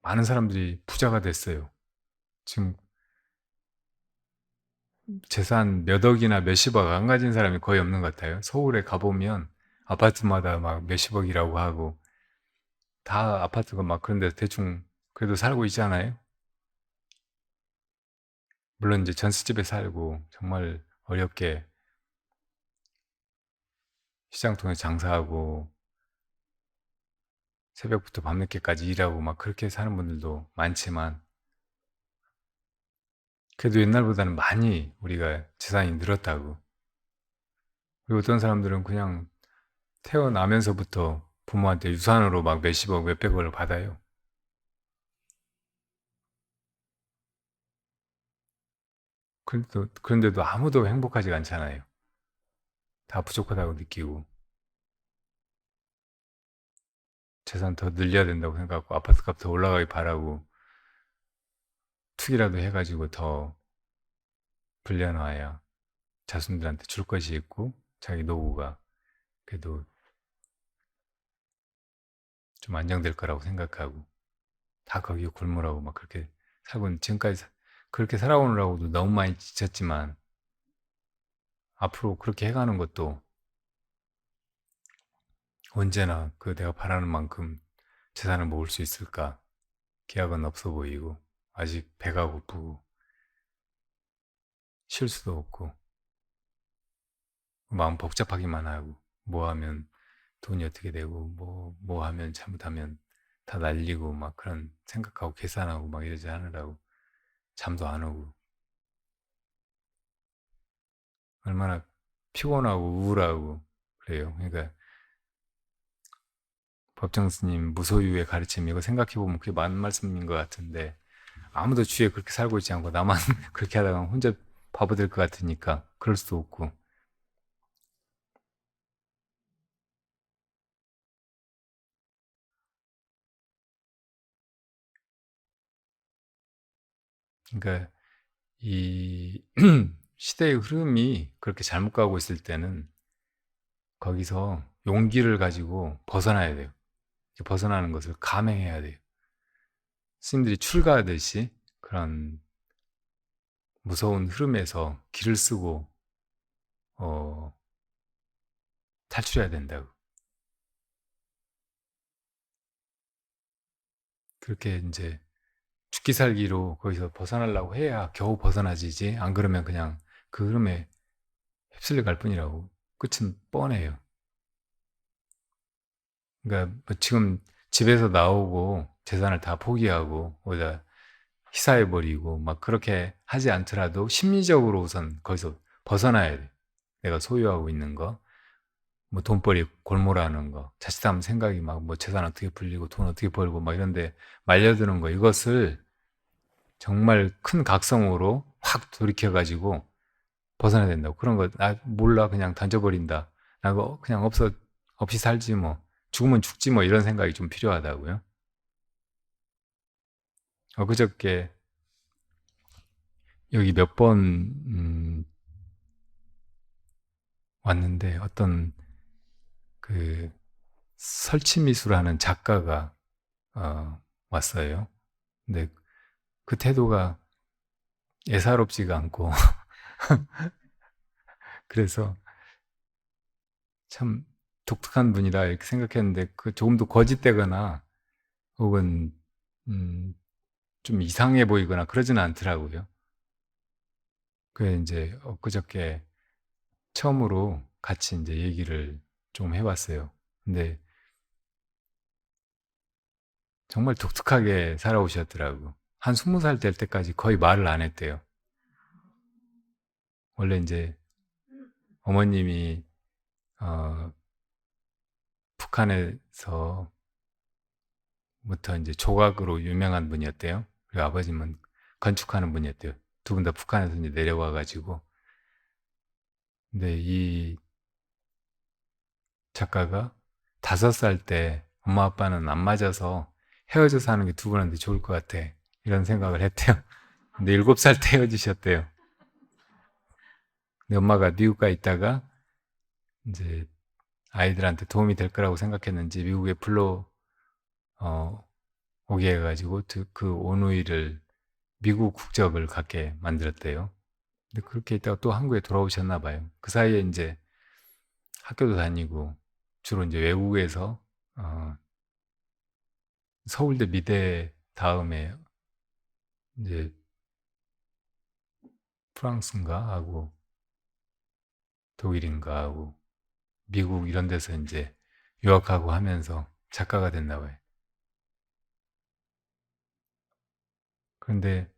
많은 사람들이 부자가 됐어요. 지금 재산 몇 억이나 몇십억 안 가진 사람이 거의 없는 것 같아요. 서울에 가보면 아파트마다 막 몇십억이라고 하고, 다 아파트가 막 그런 데서 대충 그래도 살고 있잖아요. 물론 이제 전셋집에 살고 정말 어렵게 시장 통해 장사하고 새벽부터 밤늦게까지 일하고 막 그렇게 사는 분들도 많지만, 그래도 옛날보다는 많이 우리가 재산이 늘었다고. 그리고 어떤 사람들은 그냥 태어나면서부터 부모한테 유산으로 막 몇십억, 몇백억을 받아요. 그런데도 아무도 행복하지가 않잖아요. 다 부족하다고 느끼고, 재산 더 늘려야 된다고 생각하고, 아파트 값 더 올라가길 바라고, 투기라도 해가지고 더 불려놔야 자손들한테 줄 것이 있고, 자기 노후가 그래도 좀 안정될 거라고 생각하고, 다 거기에 골몰하고 막 그렇게 살고, 지금까지 그렇게 살아오느라고도 너무 많이 지쳤지만, 앞으로 그렇게 해가는 것도 언제나 그 내가 바라는 만큼 재산을 모을 수 있을까? 기약은 없어 보이고, 아직 배가 고프고, 쉴 수도 없고, 마음 복잡하기만 하고, 뭐 하면 돈이 어떻게 되고, 뭐 하면 잘못하면 다 날리고, 막 그런 생각하고 계산하고 막 이러지 않으라고 잠도 안 오고, 얼마나 피곤하고 우울하고 그래요. 그러니까 법정 스님 무소유의 가르침, 이거 생각해보면 그게 맞는 말씀인 것 같은데, 아무도 주위에 그렇게 살고 있지 않고 나만 그렇게 하다가 혼자 바보 될 것 같으니까 그럴 수도 없고. 그러니까 이 시대의 흐름이 그렇게 잘못 가고 있을 때는 거기서 용기를 가지고 벗어나야 돼요. 벗어나는 것을 감행해야 돼요. 스님들이 출가하듯이 그런 무서운 흐름에서 길을 쓰고 어 탈출해야 된다고. 그렇게 인제 죽기 살기로 거기서 벗어나려고 해야 겨우 벗어나지지, 안 그러면 그냥 그 흐름에 휩쓸려 갈 뿐이라고. 끝은 뻔해요. 그러니까 뭐 지금 집에서 나오고 재산을 다 포기하고 어디다 희사해 버리고 막 그렇게 하지 않더라도 심리적으로 우선 거기서 벗어나야 돼. 내가 소유하고 있는 거, 뭐 돈벌이 골몰하는 거, 자칫하면 생각이 막 뭐 재산 어떻게 불리고 돈 어떻게 벌고 막 이런 데 말려드는 거, 이것을 정말 큰 각성으로 확 돌이켜 가지고 벗어나야 된다고. 그런 거 "아 몰라. 그냥 던져버린다. 나 그거 그냥 없이 살지 뭐. 죽으면 죽지 뭐." 이런 생각이 좀 필요하다고요. 그저께 여기 몇 번 왔는데 어떤 그 설치미술하는 작가가 왔어요. 근데 그 태도가 예사롭지가 않고 그래서 '참 독특한 분이다.' 이렇게 생각했는데, 그 조금 더 거짓되거나 혹은 음 좀 이상해 보이거나 그러지는 않더라고요. 그래 인제 엊그저께 처음으로 같이 인제 얘기를 좀 해 봤어요. 근데 정말 독특하게 살아오셨더라고. 한 20살 될 때까지 거의 말을 안 했대요. 원래 인제 어머님이 어 북한에서부터 인제 조각으로 유명한 분이었대요. 그리고 아버님은 건축하는 분이었대요. 두 분 다 북한에서 인제 내려와 가지고. 근데 이 작가가 5살 때 "엄마 아빠는 안 맞아서 헤어져 사는 게 두 분한테 좋을 것 같아." 이런 생각을 했대요. 근데 7살 때 헤어지셨대요. 근데 엄마가 미국 가 있다가 인제 아이들한테 도움이 될 거라고 생각했는지 미국에 불러 어 오게 해 가지고 그 오누이를 미국 국적을 갖게 만들었대요. 근데 그렇게 있다가 또 한국에 돌아오셨나 봐요. 그 사이에 인제 학교도 다니고 주로 인제 외국에서 어 서울대, 미대 다음에 인제 프랑스인가 하고 독일인가 하고 미국 이런 데서 인제 유학하고 하면서 작가가 됐나 봐요. 그런데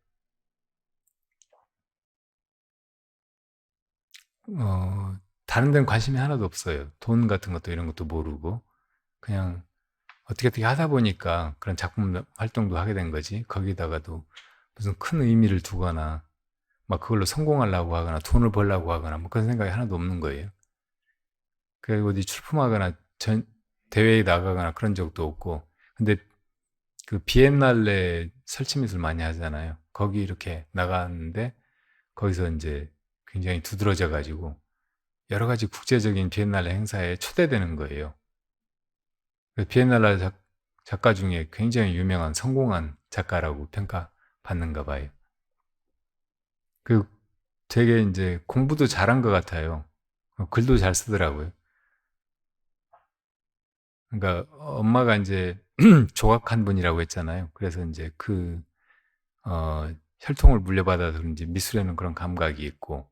어 다른 데는 관심이 하나도 없어요. 돈 같은 것도 이런 것도 모르고 그냥 어떻게 하다 보니까 그런 작품 활동도 하게 된 거지, 거기다가도 무슨 큰 의미를 두거나 막 그걸로 성공하려고 하거나 돈을 벌려고 하거나 뭐 그런 생각이 하나도 없는 거예요. 그리고 어디 출품하거나 대회에 나가거나 그런 적도 없고. 근데 그 비엔날레 설치미술 많이 하잖아요. 거기 이렇게 나갔는데 거기서 인제 굉장히 두드러져 가지고 여러 가지 국제적인 비엔날레 행사에 초대되는 거예요. 그 비엔날레 작가 중에 굉장히 유명한 성공한 작가라고 평가받는가 봐요. 그 되게 인제 공부도 잘한 것 같아요. 글도 잘 쓰더라고요. 그러니까 엄마가 인제 조각한 분이라고 했잖아요. 그래서 인제 혈통을 물려받아서 그런지 미술에는 그런 감각이 있고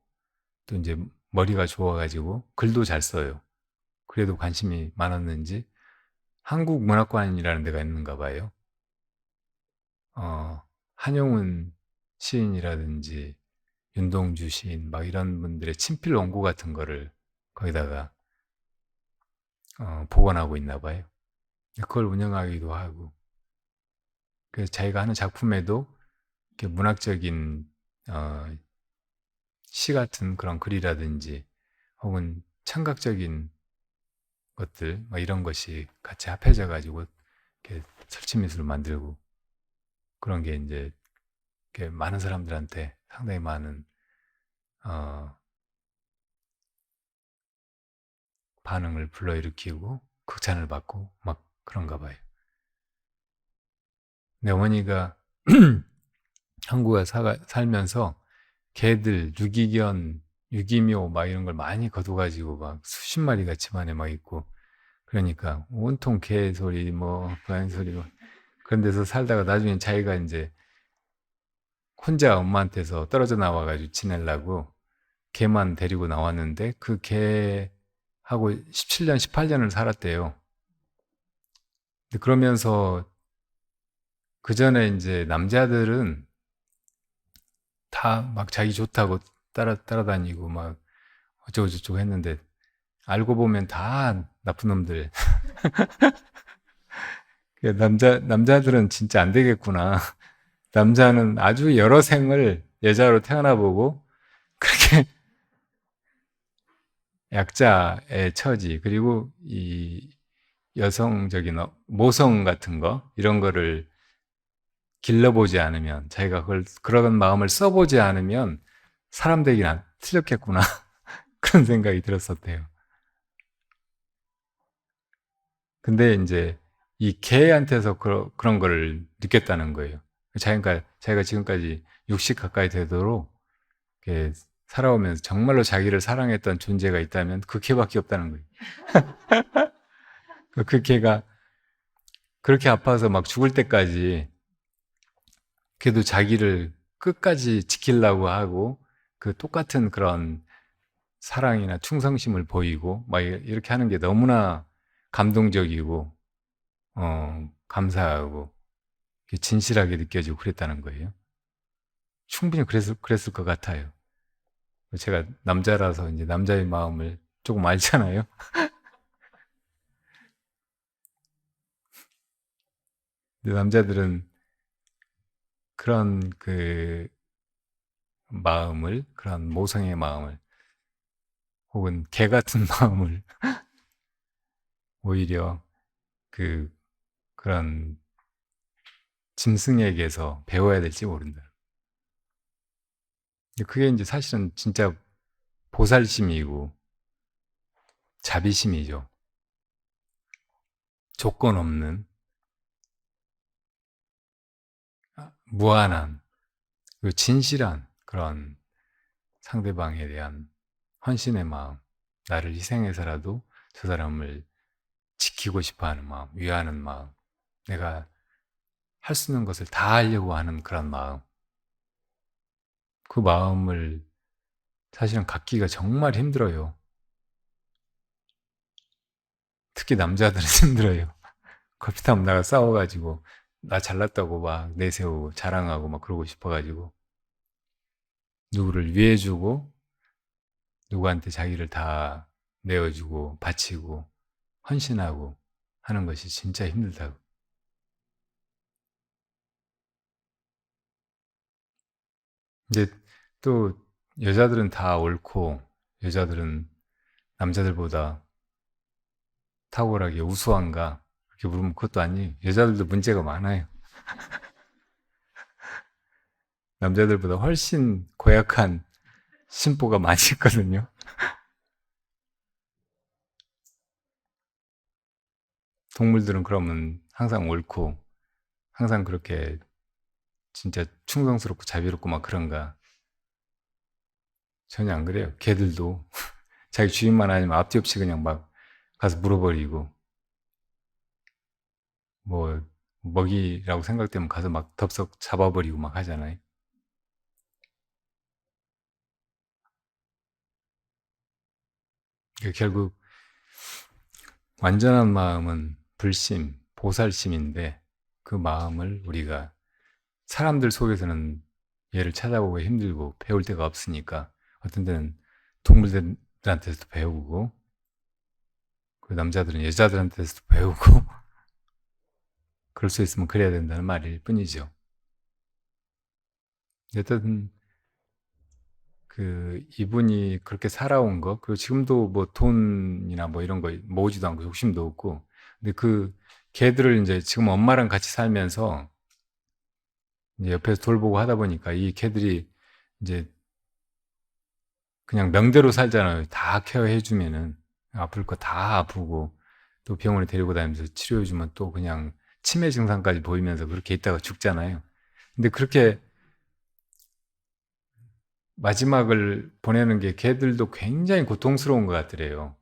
또 인제 머리가 좋아 가지고 글도 잘 써요. 그래도 관심이 많았는지 한국문학관이라는 데가 있는가 봐요. 한용운 시인이라든지 윤동주 시인 막 이런 분들의 친필 원고 같은 거를 거기다가 보관하고 있나 봐요. 그걸 운영하기도 하고. 그래서 자기가 하는 작품에도 이렇게 문학적인 어 시 같은 그런 글이라든지 혹은 청각적인 것들 뭐 이런 것이 같이 합해져 가지고 이렇게 설치미술을 만들고, 그런 게 인제 이렇게 많은 사람들한테 상당히 많은 어 반응을 불러일으키고 극찬을 받고 막 그런가 봐요. 근데 어머니가 한국에 살면서 개들, 유기견, 유기묘 막 이런 걸 많이 거둬가지고 막 수십 마리가 집안에 막 있고 그러니까 온통 개 소리 뭐 고양이 소리 뭐 그런 데서 살다가 나중에 자기가 이제 혼자 엄마한테서 떨어져 나와가지고 지내려고 개만 데리고 나왔는데 그 개하고 17년, 18년을 살았대요. 근데 그러면서 그 전에 이제 남자들은 다 막 자기 좋다고 따라다니고 막 어쩌고저쩌고 했는데 알고 보면 다 나쁜 놈들. 남자들은 진짜 안 되겠구나. 남자는 아주 여러 생을 여자로 태어나 보고 그렇게 약자의 처지, 그리고 이 여성적인 모성 같은 거, 이런 거를 길러보지 않으면, 자기가 그런 마음을 써보지 않으면 사람 되긴 안 틀렸겠구나. 그런 생각이 들었었대요. 근데 이제 이 개한테서 그런 거를 느꼈다는 거예요. 자기가 지금까지 60 가까이 되도록 이렇게 살아오면서 정말로 자기를 사랑했던 존재가 있다면 그 개밖에 없다는 거예요. 그 개가 그렇게 아파서 막 죽을 때까지 걔도 자기를 끝까지 지키려고 하고 그 똑같은 그런 사랑이나 충성심을 보이고 막 이렇게 하는 게 너무나 감동적이고 감사하고 진실하게 느껴지고 그랬다는 거예요. 충분히 그랬을 것 같아요. 제가 남자라서 이제 남자의 마음을 조금 알잖아요. 근데 남자들은 그런 그 마음을, 그런 모성의 마음을, 혹은 개 같은 마음을 오히려 그, 그런 짐승에게서 배워야 될지 모른다. 그게 이제 사실은 진짜 보살심이고 자비심이죠. 조건 없는, 무한한, 그리고 진실한 그런 상대방에 대한 헌신의 마음, 나를 희생해서라도 저 사람을 지키고 싶어 하는 마음, 위하는 마음, 내가 할 수 있는 것을 다 하려고 하는 그런 마음, 그 마음을 사실은 갖기가 정말 힘들어요. 특히 남자들은 힘들어요. 커피타임 나가 싸워가지고 나 잘났다고 막 내세우고 자랑하고 막 그러고 싶어가지고 누구를 위해주고 누구한테 자기를 다 내어주고 바치고 헌신하고 하는 것이 진짜 힘들다고. 근데 또 여자들은 다 옳고 여자들은 남자들보다 탁월하게 우수한가? 그렇게 물으면 그것도 아니에요. 여자들도 문제가 많아요. 남자들보다 훨씬 고약한 심보가 많이 있거든요. 동물들은 그러면 항상 옳고 항상 그렇게 진짜 충성스럽고 자비롭고 막 그런가? 전혀 안 그래요. 개들도 자기 주인만 아니면 앞뒤 없이 그냥 막 가서 물어버리고 뭐 먹이라고 생각되면 가서 막 덥석 잡아버리고 막 하잖아요. 결국 완전한 마음은 불심, 보살심인데 그 마음을 우리가 사람들 속에서는 얘를 찾아보기 힘들고 배울 데가 없으니까 어떤 데는 동물들한테서도 배우고 그 남자들은 여자들한테서도 배우고 그럴 수 있으면 그래야 된다는 말일 뿐이죠. 어쨌든 그 이분이 그렇게 살아온 거, 그리고 지금도 뭐 돈이나 뭐 이런 거 모으지도 않고 욕심도 없고, 근데 그 개들을 이제 지금 엄마랑 같이 살면서 이제 옆에서 돌보고 하다 보니까 이 개들이 이제 그냥 명대로 살잖아요. 다 케어해주면은 아플 거 다 아프고 또 병원에 데리고 다니면서 치료해주면 또 그냥 치매 증상까지 보이면서 그렇게 있다가 죽잖아요. 근데 그렇게 마지막을 보내는 게 걔들도 굉장히 고통스러운 것 같더래요.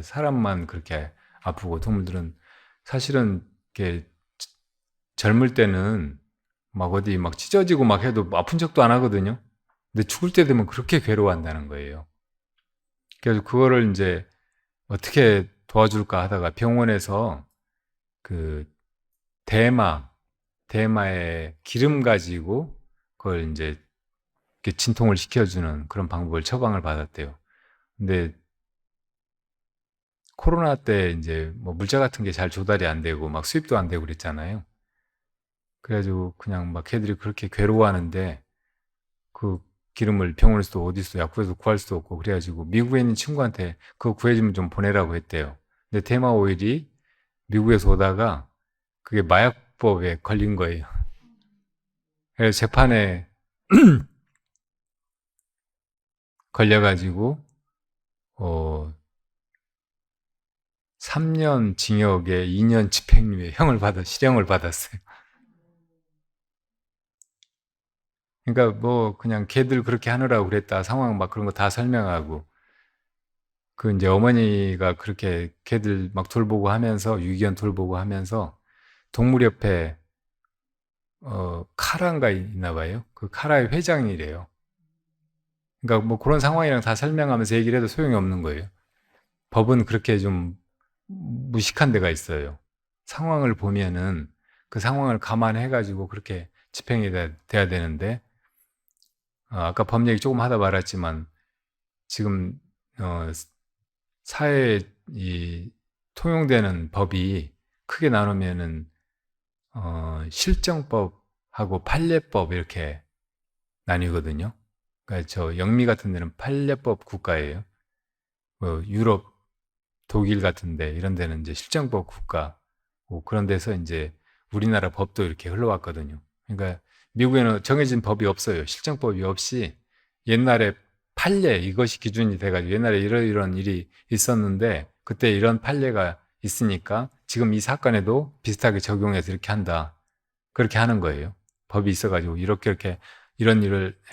사람만 그렇게 아프고 동물들은 사실은 이렇게 젊을 때는 막 어디 막 찢어지고 막 해도 아픈 척도 안 하거든요. 근데 죽을 때 되면 그렇게 괴로워한다는 거예요. 그래서 그거를 이제 어떻게 도와줄까 하다가 병원에서 그 대마의 기름 가지고 그걸 이제 이렇게 진통을 시켜주는 그런 방법을 처방을 받았대요. 근데 코로나 때 이제 뭐 물자 같은 게 잘 조달이 안 되고 막 수입도 안 되고 그랬잖아요. 그래가지고 그냥 막 걔들이 그렇게 괴로워하는데 그 기름을 병원에서도 어디서 약국에서 구할 수도 없고 그래가지고 미국에 있는 친구한테 그거 구해주면 좀 보내라고 했대요. 근데 대마 오일이 미국에서 오다가 그게 마약법에 걸린 거예요. 그래서 재판에 걸려가지고 3년 징역에 2년 집행유예 실형을 받았어요. 그러니까 뭐 그냥 걔들 그렇게 하느라고 그랬다 상황 막 그런 거 다 설명하고 그 이제 어머니가 그렇게 걔들 막 돌보고 하면서 유기견 돌보고 하면서 동물협회 카라인가 있나 봐요. 그 카라의 회장이래요. 그러니까 뭐 그런 상황이랑 다 설명하면서 얘기를 해도 소용이 없는 거예요. 법은 그렇게 좀 무식한 데가 있어요. 상황을 보면은 그 상황을 감안해 가지고 그렇게 집행이 돼야 되는데 아까 법 얘기 조금 하다 말았지만 지금 사회에 이 통용되는 법이 크게 나누면은 실정법하고 판례법 이렇게 나뉘거든요. 그러니까 저 영미 같은 데는 판례법 국가예요. 뭐 유럽, 독일 같은데 이런 데는 이제 실정법 국가. 그런 데서 이제 우리나라 법도 이렇게 흘러왔거든요. 그러니까 미국에는 정해진 법이 없어요. 실정법이 없이 옛날에 판례 이것이 기준이 돼가지고 옛날에 이런 일이 있었는데 그때 이런 판례가 있으니까 지금 이 사건에도 비슷하게 적용해서 이렇게 한다. 그렇게 하는 거예요. 법이 있어가지고 이렇게 이런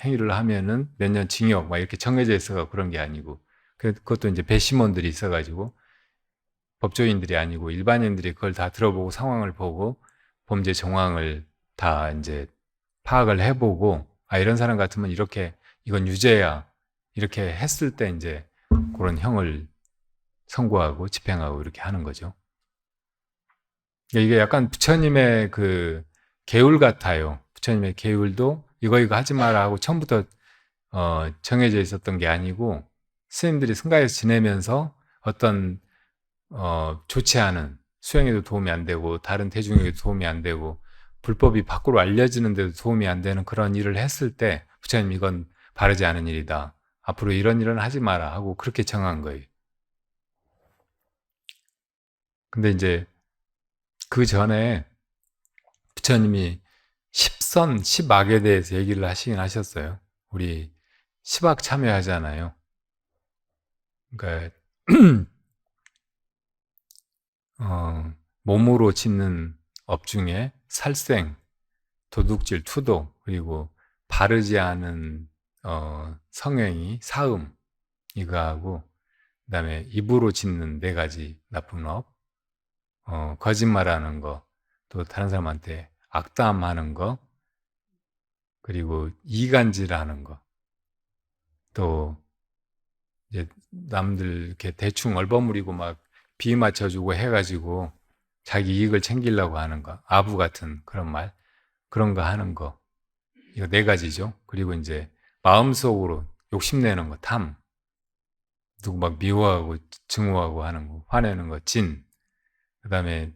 행위를 하면은 몇 년 징역 막 이렇게 정해져 있어가 그런 게 아니고 그것도 이제 배심원들이 있어가지고 법조인들이 아니고 일반인들이 그걸 다 들어보고 상황을 보고 범죄 정황을 다 이제 파악을 해보고 이런 사람 같으면 이렇게 이건 유죄야 이렇게 했을 때 이제 그런 형을 선고하고 집행하고 이렇게 하는 거죠. 이게 약간 부처님의 그 계율 같아요. 부처님의 계율도 이거 하지 마라 하고 처음부터 정해져 있었던 게 아니고 스님들이 승가에서 지내면서 어떤 좋지 않은 수행에도 도움이 안 되고 다른 대중에도 도움이 안 되고 불법이 밖으로 알려지는 데도 도움이 안 되는 그런 일을 했을 때 부처님 이건 바르지 않은 일이다. 앞으로 이런 일은 하지 마라 하고 그렇게 정한 거예요. 근데 이제 그 전에 부처님이 십선, 십악에 대해서 얘기를 하시긴 하셨어요. 우리 십악 참여하잖아요. 그러니까 몸으로 짓는 업 중에 살생, 도둑질, 투도, 그리고 바르지 않은 성행위, 사음 이거하고 그다음에 입으로 짓는 4가지 나쁜 업, 거짓말하는 거, 또 다른 사람한테 악담하는 거, 그리고 이간질하는 거, 또 이제 남들 이렇게 대충 얼버무리고 막 비위 맞춰주고 해가지고 자기 이익을 챙기려고 하는 거, 아부 같은 그런 말, 그런 거 하는 거, 이거 4가지죠. 그리고 이제 마음속으로 욕심내는 거, 탐, 누구 막 미워하고 증오하고 하는 거, 화내는 거, 진, 그 다음에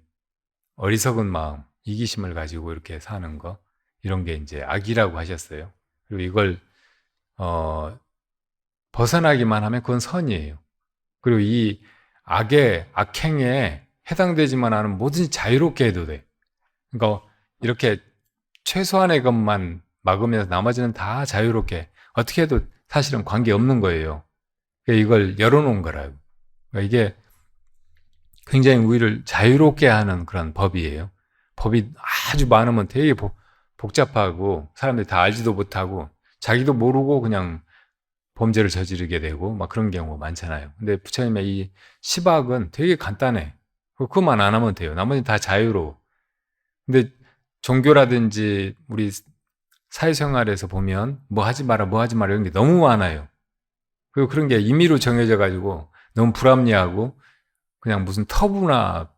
어리석은 마음, 이기심을 가지고 이렇게 사는 거, 이런 게 이제 악이라고 하셨어요. 그리고 이걸 벗어나기만 하면 그건 선이에요. 그리고 이 악행에 해당되지만 않은 뭐든지 자유롭게 해도 돼. 그러니까 이렇게 최소한의 것만 막으면서 나머지는 다 자유롭게 어떻게 해도 사실은 관계없는 거예요. 그러니까 이걸 열어놓은 거라고. 그러니까 이게 굉장히 우리를 자유롭게 하는 그런 법이에요. 법이 아주 많으면 되게 복잡하고 사람들이 다 알지도 못하고 자기도 모르고 그냥 범죄를 저지르게 되고 막 그런 경우가 많잖아요. 근데 부처님의 이 시박은 되게 간단해. 그것만 안 하면 돼요. 나머지는 다 자유로워. 근데 종교라든지 우리 사회생활에서 보면 뭐 하지 마라, 뭐 하지 마라 이런 게 너무 많아요. 그리고 그런 게 임의로 정해져 가지고 너무 불합리하고 그냥 무슨 터부나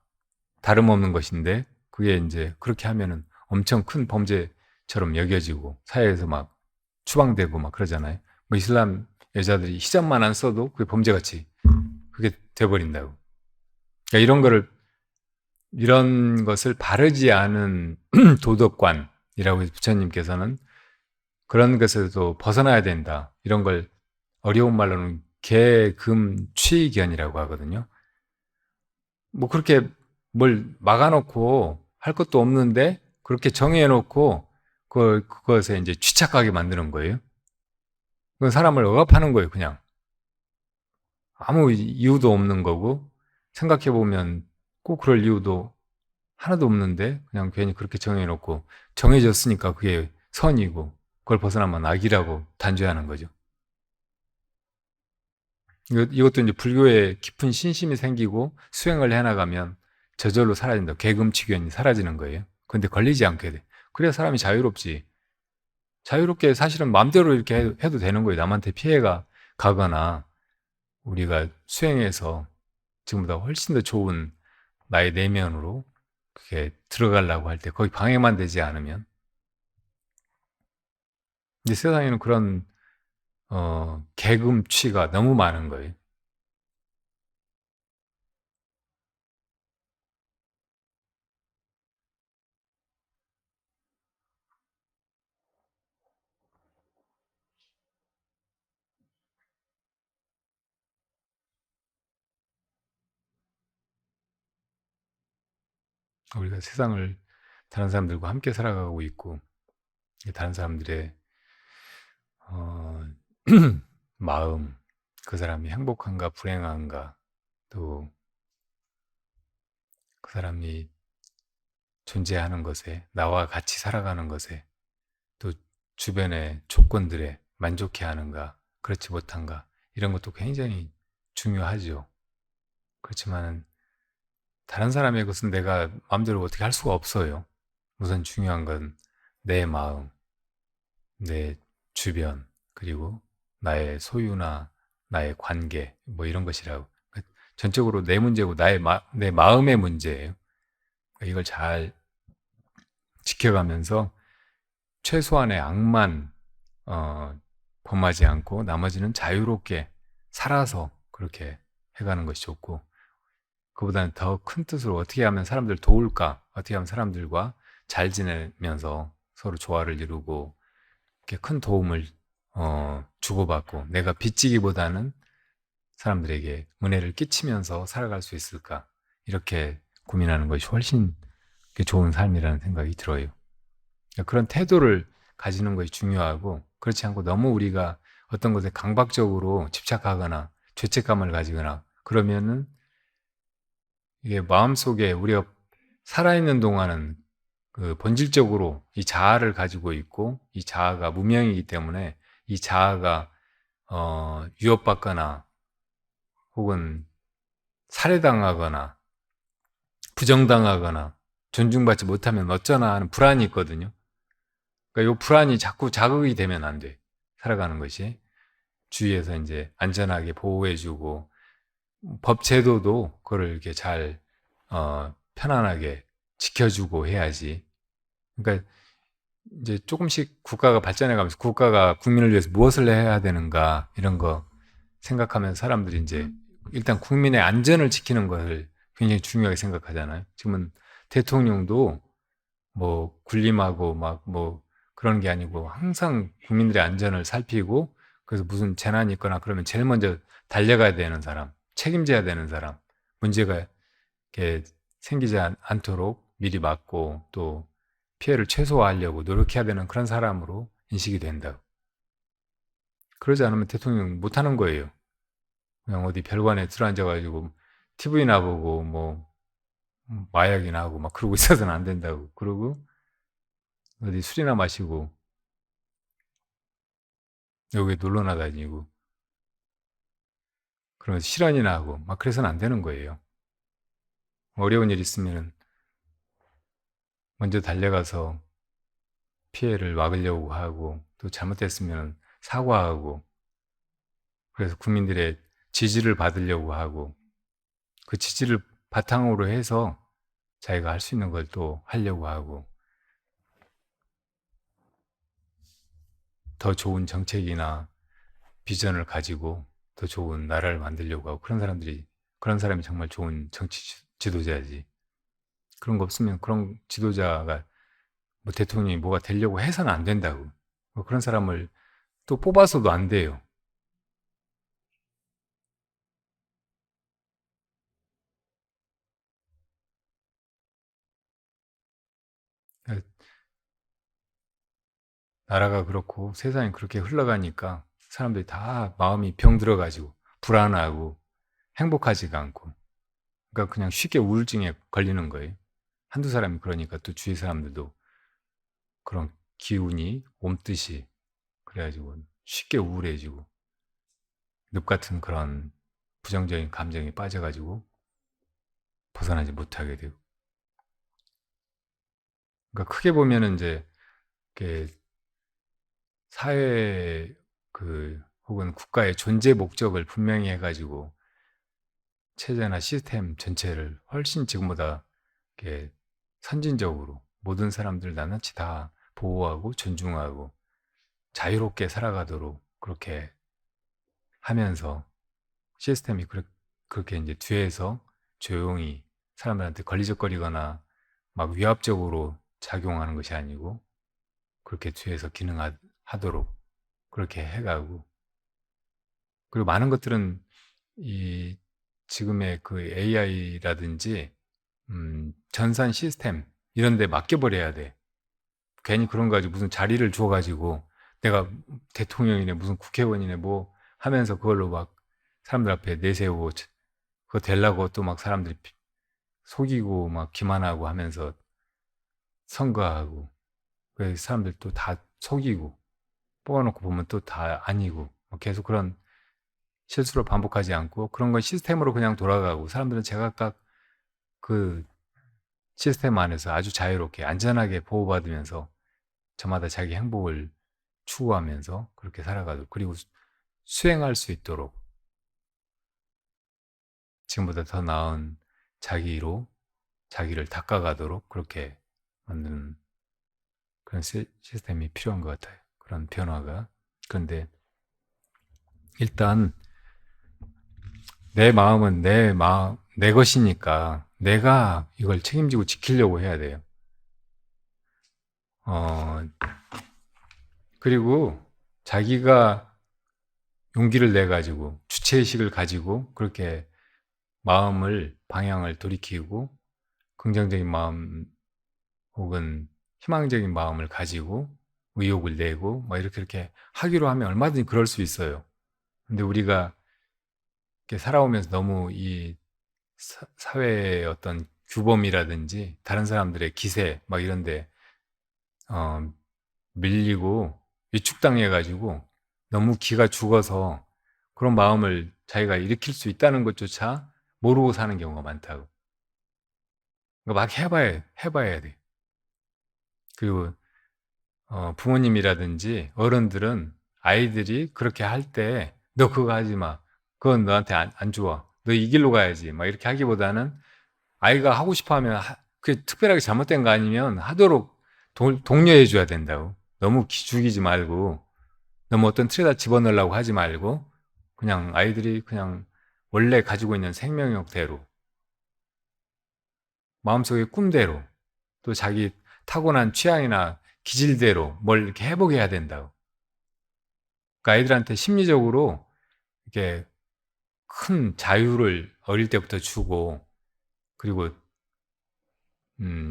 다름없는 것인데 그게 이제 그렇게 하면은 엄청 큰 범죄처럼 여겨지고 사회에서 막 추방되고 막 그러잖아요. 뭐 이슬람 여자들이 히잡만 안 써도 그게 범죄같이 그게 돼버린다고. 그러니까 이런 것을 바르지 않은 도덕관이라고 해서 부처님께서는 그런 것에서도 벗어나야 된다. 이런 걸 어려운 말로는 계금취견이라고 하거든요. 뭐 그렇게 뭘 막아놓고 할 것도 없는데 그렇게 정해놓고 그것에 이제 취착하게 만드는 거예요. 그건 사람을 억압하는 거예요, 그냥. 아무 이유도 없는 거고, 생각해보면 꼭 그럴 이유도 하나도 없는데, 그냥 괜히 그렇게 정해놓고, 정해졌으니까 그게 선이고, 그걸 벗어나면 악이라고 단죄하는 거죠. 이것도 이제 불교에 깊은 신심이 생기고 수행을 해나가면 저절로 사라진다. 계금치견이 사라지는 거예요. 근데 걸리지 않게 돼. 그래야 사람이 자유롭지. 자유롭게 사실은 마음대로 이렇게 해도 되는 거예요. 남한테 피해가 가거나 우리가 수행해서 지금보다 훨씬 더 좋은 나의 내면으로 그게 들어가려고 할 때 거기 방해만 되지 않으면. 근데 세상에는 그런 계금취가 너무 많은 거예요. 우리가 세상을 다른 사람들과 함께 살아가고 있고 다른 사람들의 어, 마음, 그 사람이 행복한가 불행한가, 또 그 사람이 존재하는 것에, 나와 같이 살아가는 것에, 또 주변의 조건들에 만족해 하는가, 그렇지 못한가, 이런 것도 굉장히 중요하죠. 그렇지만 다른 사람의 것은 내가 마음대로 어떻게 할 수가 없어요. 우선 중요한 건 내 마음, 내 주변, 그리고 나의 소유나 나의 관계, 뭐 이런 것이라고. 전적으로 내 문제고 내 마음의 문제예요. 이걸 잘 지켜가면서 최소한의 악만 범하지 않고 나머지는 자유롭게 살아서 그렇게 해가는 것이 좋고, 그보다는 더 큰 뜻으로 어떻게 하면 사람들 도울까, 어떻게 하면 사람들과 잘 지내면서 서로 조화를 이루고 이렇게 큰 도움을 주고받고 내가 빚지기보다는 사람들에게 은혜를 끼치면서 살아갈 수 있을까, 이렇게 고민하는 것이 훨씬 좋은 삶이라는 생각이 들어요. 그런 태도를 가지는 것이 중요하고, 그렇지 않고 너무 우리가 어떤 것에 강박적으로 집착하거나 죄책감을 가지거나 그러면은 이게 마음속에 우리가 살아있는 동안은 그 본질적으로 이 자아를 가지고 있고 이 자아가 무명이기 때문에 이 자아가 위협받거나 혹은 살해당하거나 부정당하거나 존중받지 못하면 어쩌나 하는 불안이 있거든요. 그러니까 이 불안이 자꾸 자극이 되면 안 돼. 살아가는 것이. 주위에서 이제 안전하게 보호해주고, 법 제도도 그걸 이렇게 잘, 편안하게 지켜주고 해야지. 그러니까 이제 조금씩 국가가 발전해 가면서 국가가 국민을 위해서 무엇을 해야 되는가, 이런 거 생각하면 사람들이 이제 일단 국민의 안전을 지키는 것을 굉장히 중요하게 생각하잖아요. 지금은 대통령도 뭐 군림하고 막 뭐 그런 게 아니고 항상 국민들의 안전을 살피고, 그래서 무슨 재난이 있거나 그러면 제일 먼저 달려가야 되는 사람, 책임져야 되는 사람, 문제가 이렇게 생기지 않도록 미리 막고 또 피해를 최소화하려고 노력해야 되는 그런 사람으로 인식이 된다. 그러지 않으면 대통령 못하는 거예요. 그냥 어디 별관에 들어앉아가지고 TV나 보고 뭐 마약이나 하고 막 그러고 있어서는 안 된다고. 그러고 어디 술이나 마시고 여기에 놀러 나다니고 그러면 실언이나 하고 막 그래서는 안 되는 거예요. 어려운 일 있으면은 먼저 달려가서 피해를 막으려고 하고 또 잘못됐으면 사과하고 그래서 국민들의 지지를 받으려고 하고 그 지지를 바탕으로 해서 자기가 할 수 있는 걸 또 하려고 하고 더 좋은 정책이나 비전을 가지고 더 좋은 나라를 만들려고 하고 그런 사람이 정말 좋은 정치 지도자지. 그런 거 없으면 그런 지도자가 뭐 대통령이 뭐가 되려고 해서는 안 된다고. 뭐 그런 사람을 또 뽑아서도 안 돼요. 나라가 그렇고 세상이 그렇게 흘러가니까 사람들이 다 마음이 병들어가지고 불안하고 행복하지가 않고 그러니까 그냥 쉽게 우울증에 걸리는 거예요. 한두 사람이 그러니까 또 주위 사람들도 그런 기운이 옴듯이 그래가지고 쉽게 우울해지고 늪 같은 그런 부정적인 감정에 빠져가지고 벗어나지 못하게 되고 그러니까 크게 보면은 이제 이렇게 사회 혹은 국가의 존재 목적을 분명히 해가지고 체제나 시스템 전체를 훨씬 지금보다 이렇게 선진적으로 모든 사람들 낱낱이 다 보호하고 존중하고 자유롭게 살아가도록 그렇게 하면서 시스템이 그렇게 이제 뒤에서 조용히 사람들한테 걸리적거리거나 막 위압적으로 작용하는 것이 아니고 그렇게 뒤에서 기능하도록 그렇게 해가고 그리고 많은 것들은 이 지금의 그 AI라든지 전산 시스템 이런 데 맡겨버려야 돼. 괜히 그런 거 가지고 무슨 자리를 줘가지고 내가 대통령이네 무슨 국회의원이네 뭐 하면서 그걸로 막 사람들 앞에 내세우고 그거 되려고 또 막 사람들이 속이고 막 기만하고 하면서 선거하고 그 사람들 또 다 속이고 뽑아놓고 보면 또 다 아니고 뭐 계속 그런 실수를 반복하지 않고 그런 건 시스템으로 그냥 돌아가고 사람들은 제각각 그 시스템 안에서 아주 자유롭게 안전하게 보호받으면서 저마다 자기 행복을 추구하면서 그렇게 살아가도록 그리고 수행할 수 있도록 지금보다 더 나은 자기로 자기를 닦아가도록 그렇게 만드는 그런 시스템이 필요한 것 같아요. 그런 변화가. 그런데 일단 내 마음은 내 것이니까 내가 이걸 책임지고 지키려고 해야 돼요. 어, 그리고 자기가 용기를 내가지고 주체의식을 가지고 그렇게 방향을 돌이키고 긍정적인 마음 혹은 희망적인 마음을 가지고 의욕을 내고 막 이렇게 하기로 하면 얼마든지 그럴 수 있어요. 근데 우리가 이렇게 살아오면서 너무 이 사회의 어떤 규범이라든지 다른 사람들의 기세 막 이런데 어, 밀리고 위축당해가지고 너무 기가 죽어서 그런 마음을 자기가 일으킬 수 있다는 것조차 모르고 사는 경우가 많다고. 그러니까 막 해봐야 돼. 그리고 부모님이라든지 어른들은 아이들이 그렇게 할 때 너 그거 하지 마. 그건 너한테 안 좋아. 너 이 길로 가야지. 막 이렇게 하기보다는 아이가 하고 싶어 하면 그게 특별하게 잘못된 거 아니면 하도록 독려해 줘야 된다고. 너무 죽이지 말고 너무 어떤 틀에다 집어넣으려고 하지 말고 그냥 아이들이 그냥 원래 가지고 있는 생명력대로 마음속의 꿈대로 또 자기 타고난 취향이나 기질대로 뭘 이렇게 해보게 해야 된다고. 그러니까 아이들한테 심리적으로 이렇게 큰 자유를 어릴 때부터 주고 그리고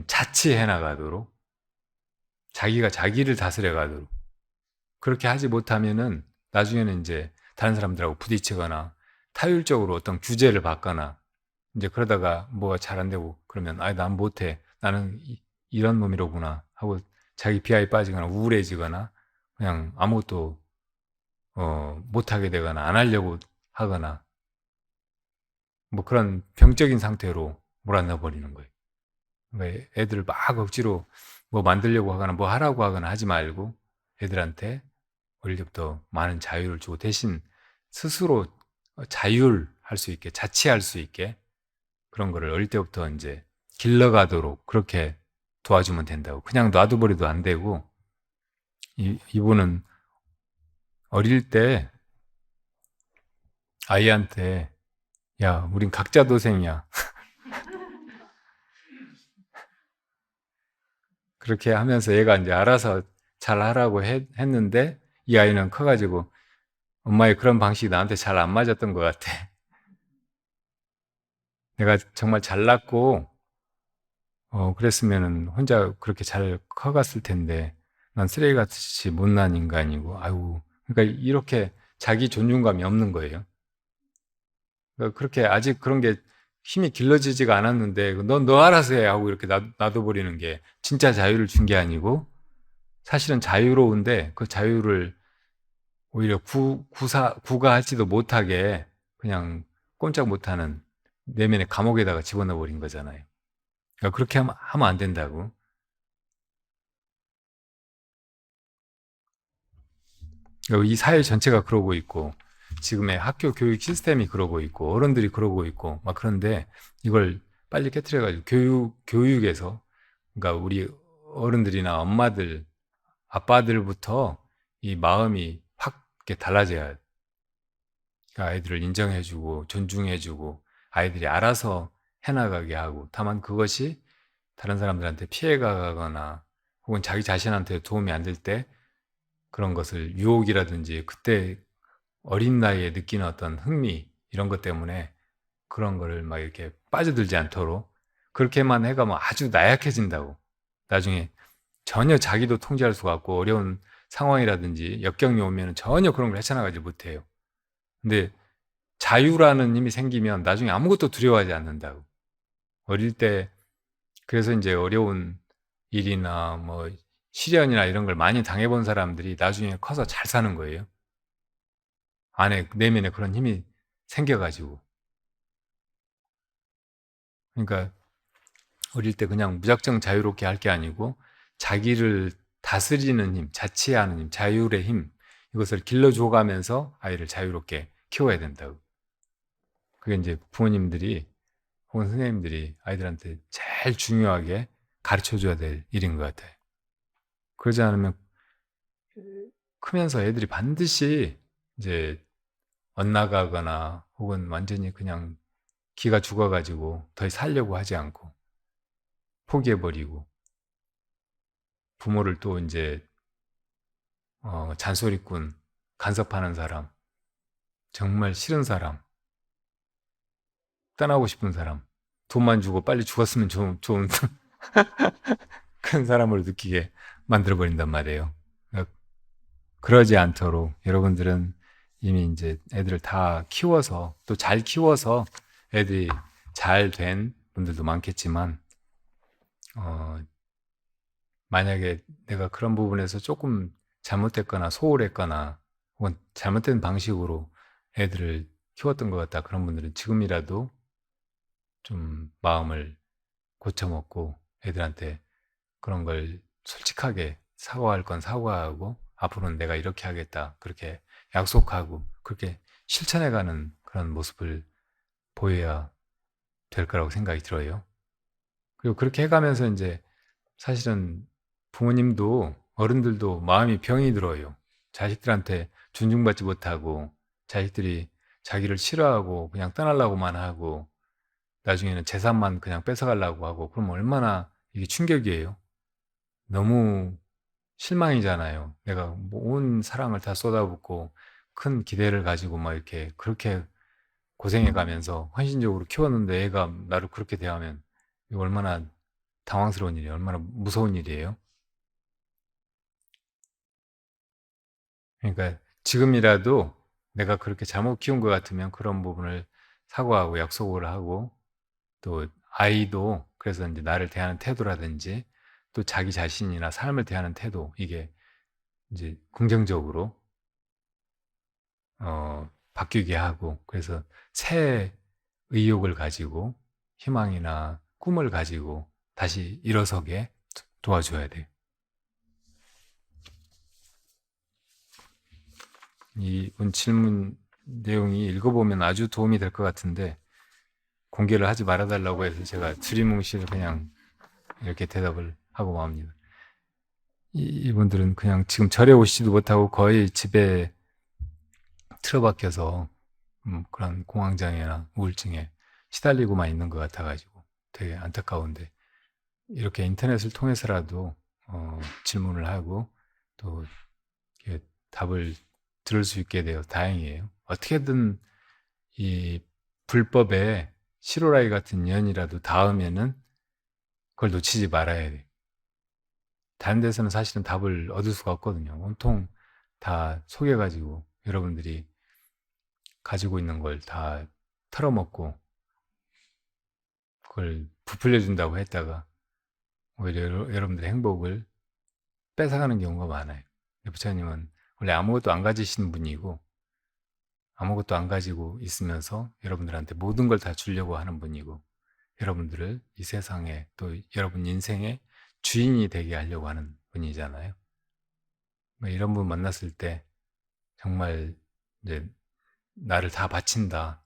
자치해 나가도록 자기가 자기를 다스려 가도록 그렇게 하지 못하면은 나중에는 이제 다른 사람들하고 부딪히거나 타율적으로 어떤 규제를 받거나 이제 그러다가 뭐가 잘 안 되고 그러면 난 못해 나는 이런 놈이로구나 하고 자기 비하에 빠지거나 우울해지거나 그냥 아무것도 못하게 되거나 안 하려고 하거나 뭐 그런 병적인 상태로 몰아넣어 버리는 거예요. 그러니까 애들을 막 억지로 뭐 만들려고 하거나 뭐 하라고 하거나 하지 말고 애들한테 어릴 때부터 많은 자유를 주고 대신 스스로 자율할 수 있게 자치할 수 있게 그런 거를 어릴 때부터 이제 길러가도록 그렇게 도와주면 된다고. 그냥 놔둬버려도 안 되고 이분은 어릴 때 아이한테 야, 우린 각자 도생이야. 그렇게 하면서 얘가 이제 알아서 잘 하라고 했는데 이 아이는 커가지고 엄마의 그런 방식이 나한테 잘 안 맞았던 것 같아. 내가 정말 잘났고 그랬으면은 혼자 그렇게 잘 커갔을 텐데 난 쓰레기같이 못난 인간이고 아유 그러니까 이렇게 자기 존중감이 없는 거예요. 그러니까 그렇게 아직 그런 게 힘이 길러지지가 않았는데 너 알아서 해 하고 이렇게 놔둬버리는 게 진짜 자유를 준 게 아니고 사실은 자유로운데 그 자유를 오히려 구가하지도 못하게 그냥 꼼짝 못하는 내면의 감옥에다가 집어넣어 버린 거잖아요. 그러니까 그렇게 하면 안 된다고. 그러니까 이 사회 전체가 그러고 있고 지금의 학교 교육 시스템이 그러고 있고 어른들이 그러고 있고 막 그런데 이걸 빨리 깨트려가지고 교육에서 그러니까 우리 어른들이나 엄마들 아빠들부터 이 마음이 확 이렇게 달라져야 그러니까 아이들을 인정해주고 존중해주고 아이들이 알아서 해나가게 하고 다만 그것이 다른 사람들한테 피해가 가거나 혹은 자기 자신한테 도움이 안 될 때 그런 것을 유혹이라든지 그때 어린 나이에 느끼는 어떤 흥미 이런 것 때문에 그런 거를 막 이렇게 빠져들지 않도록 그렇게만 해가면 아주 나약해진다고. 나중에 전혀 자기도 통제할 수가 없고 어려운 상황이라든지 역경이 오면 전혀 그런 걸 헤쳐나가지 못해요. 근데 자유라는 힘이 생기면 나중에 아무것도 두려워하지 않는다고. 어릴 때 그래서 이제 어려운 일이나 뭐 시련이나 이런 걸 많이 당해본 사람들이 나중에 커서 잘 사는 거예요. 안에 내면에 그런 힘이 생겨가지고. 그러니까 어릴 때 그냥 무작정 자유롭게 할 게 아니고 자기를 다스리는 힘, 자치하는 힘, 자율의 힘 이것을 길러줘가면서 아이를 자유롭게 키워야 된다고. 그게 이제 부모님들이 혹은 선생님들이 아이들한테 제일 중요하게 가르쳐줘야 될 일인 것 같아요. 그러지 않으면 크면서 애들이 반드시 이제 엇나가거나 혹은 완전히 그냥 기가 죽어가지고 더 살려고 하지 않고 포기해버리고 부모를 또 이제 잔소리꾼, 간섭하는 사람, 정말 싫은 사람, 떠나고 싶은 사람, 돈만 주고 빨리 죽었으면 좋은 큰 사람으로 느끼게 만들어버린단 말이에요. 그러니까 그러지 않도록 여러분들은 이미 이제 애들을 다 키워서 또 잘 키워서 애들이 잘 된 분들도 많겠지만 어, 만약에 내가 그런 부분에서 조금 잘못됐거나 소홀했거나 혹은 잘못된 방식으로 애들을 키웠던 것 같다 그런 분들은 지금이라도 좀 마음을 고쳐먹고 애들한테 그런 걸 솔직하게 사과할 건 사과하고 앞으로는 내가 이렇게 하겠다 그렇게 약속하고 그렇게 실천해가는 그런 모습을 보여야 될 거라고 생각이 들어요. 그리고 그렇게 해가면서 이제 사실은 부모님도 어른들도 마음이 병이 들어요. 자식들한테 존중받지 못하고 자식들이 자기를 싫어하고 그냥 떠나려고만 하고 나중에는 재산만 그냥 뺏어가려고 하고 그럼 얼마나 이게 충격이에요. 너무 실망이잖아요. 내가 온 사랑을 다 쏟아붓고 큰 기대를 가지고 막 이렇게 그렇게 고생해 가면서 헌신적으로 키웠는데 애가 나를 그렇게 대하면 이거 얼마나 당황스러운 일이에요. 얼마나 무서운 일이에요. 그러니까 지금이라도 내가 그렇게 잘못 키운 것 같으면 그런 부분을 사과하고 약속을 하고 또 아이도 그래서 이제 나를 대하는 태도라든지 또 자기 자신이나 삶을 대하는 태도 이게 이제 긍정적으로 바뀌게 하고, 그래서 새 의욕을 가지고 희망이나 꿈을 가지고 다시 일어서게 도와줘야 돼요. 이분 질문 내용이 읽어보면 아주 도움이 될 것 같은데 공개를 하지 말아달라고 해서 제가 두리뭉실 그냥 이렇게 대답을 하고 맙니다. 이분들은 그냥 지금 절에 오시지도 못하고 거의 집에 틀어박혀서 그런 공황장애나 우울증에 시달리고만 있는 것 같아가지고 되게 안타까운데, 이렇게 인터넷을 통해서라도 질문을 하고 또 답을 들을 수 있게 되어 다행이에요. 어떻게든 이 불법의 실오라이 같은 년이라도 닿으면은 그걸 놓치지 말아야 돼. 다른 데서는 사실은 답을 얻을 수가 없거든요. 온통 다 속여가지고 여러분들이 가지고 있는 걸 다 털어먹고 그걸 부풀려 준다고 했다가 오히려 여러분들의 행복을 뺏어가는 경우가 많아요. 부처님은 원래 아무것도 안 가지신 분이고 아무것도 안 가지고 있으면서 여러분들한테 모든 걸 다 주려고 하는 분이고, 여러분들을 이 세상에 또 여러분 인생의 주인이 되게 하려고 하는 분이잖아요. 이런 분 만났을 때 정말 이제 나를 다 바친다,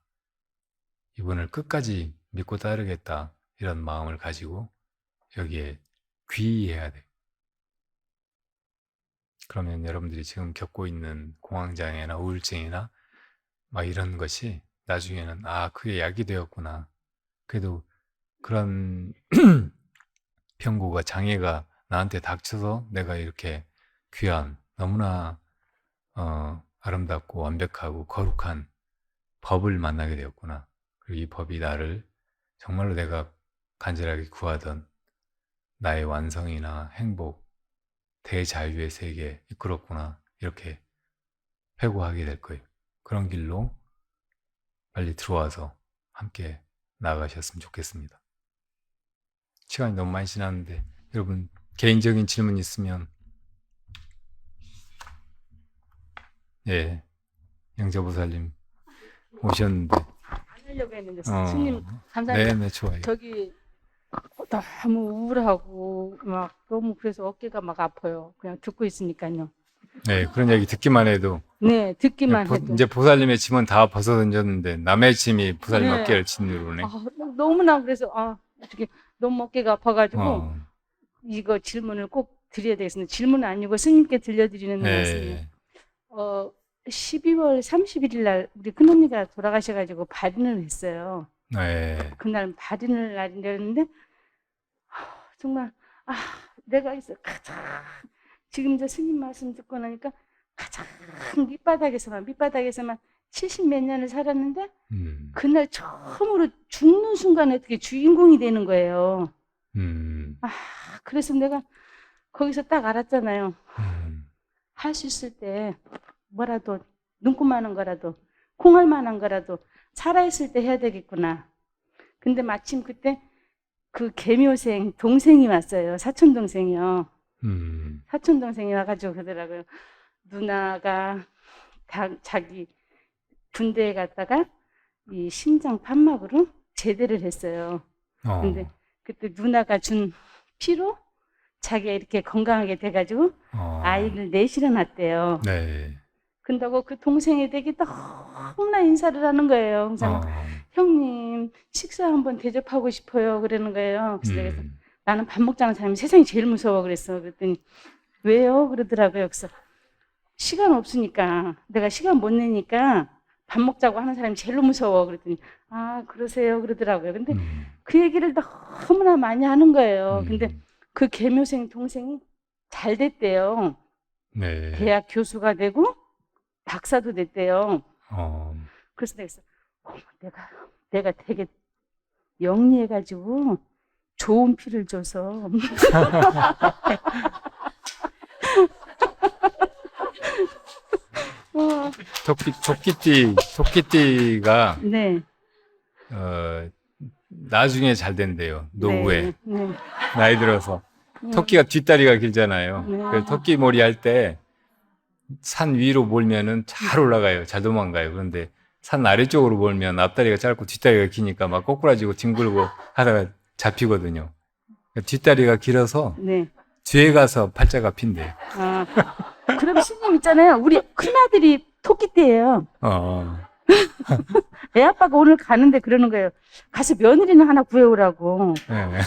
이분을 끝까지 믿고 따르겠다, 이런 마음을 가지고 여기에 귀의해야 돼. 그러면 여러분들이 지금 겪고 있는 공황장애나 우울증이나 막 이런 것이 나중에는 그게 약이 되었구나. 그래도 그런 병고가, 장애가 나한테 닥쳐서 내가 이렇게 귀한, 너무나 아름답고 완벽하고 거룩한 법을 만나게 되었구나. 그리고 이 법이 나를 정말로 내가 간절하게 구하던 나의 완성이나 행복, 대자유의 세계에 이끌었구나. 이렇게 회고하게 될 거예요. 그런 길로 빨리 들어와서 함께 나아가셨으면 좋겠습니다. 시간이 너무 많이 지났는데 여러분 개인적인 질문 있으면 영자보살님 오셨는데 안 하려고 했는데 스님 감사합니다. 네네, 좋아요. 저기 너무 우울하고 막 너무 그래서 어깨가 막 아파요. 그냥 듣고 있으니까요. 네, 그런 얘기 듣기만 해도 네, 듣기만 해도. 이제 보살님의 짐은 다 벗어던졌는데 남의 짐이 보살님 네. 어깨를 짓누르네. 너무나 그래서 어떻게 너무 어깨가 아파가지고 네. 이거 질문을 꼭 드려야 되겠습니다. 질문은 아니고 스님께 들려드리는 말씀이에요. 네. 12월 31일 날 우리 큰언니가 돌아가셔가지고 발인을 했어요. 네. 그날 발인을 날이랬는데 정말 내가 있어 가장 지금 저 스님 말씀 듣고 나니까 가장 밑바닥에서만 70 몇 년을 살았는데 그날 처음으로 죽는 순간에 어떻게 주인공이 되는 거예요. 그래서 내가 거기서 딱 알았잖아요. 할 수 있을 때 뭐라도 눈곱만한 거라도 콩알만한 거라도 살아있을 때 해야 되겠구나. 근데 마침 그때 그 계묘생 동생이 왔어요. 사촌 동생이요. 사촌 동생이 와가지고 그러더라고요. 누나가 자기 군대에 갔다가 이 심장 판막으로 제대를 했어요. 근데 그때 누나가 준 피로 자기가 이렇게 건강하게 돼가지고 아이를 넷이나 낳았대요. 네. 근다고 그 동생이 되게 너무나 인사를 하는 거예요. 그래서 형님 식사 한번 대접하고 싶어요 그러는 거예요. 그래서 내가 나는 밥 먹자는 사람이 세상에 제일 무서워 그랬어. 그랬더니 왜요? 그러더라고요. 그래서 시간 없으니까 내가 시간 못 내니까 밥 먹자고 하는 사람이 제일 무서워. 그랬더니 그러세요 그러더라고요. 근데 그 얘기를 너무나 많이 하는 거예요. 근데 그 계묘생 동생이 잘 됐대요. 네. 대학 교수가 되고 박사도 됐대요. 그래서 내가 되게 영리해가지고 좋은 피를 줘서 토끼띠가 네. 나중에 잘 된대요. 노후에. 네. 나이 들어서. 토끼가 뒷다리가 길잖아요. 네. 그래서 토끼 몰이 할 때 산 위로 몰면은 잘 올라가요. 잘 도망가요. 그런데 산 아래쪽으로 몰면 앞다리가 짧고 뒷다리가 기니까 막 꼬꾸라지고 뒹굴고 하다가 잡히거든요. 뒷다리가 길어서 네. 뒤에 가서 팔자가 핀대요. 아, 그럼 스님 있잖아요. 우리 큰아들이 토끼띠예요. 어, 애 아빠가 오늘 가는데 그러는 거예요. 가서 며느리는 하나 구해오라고. 네.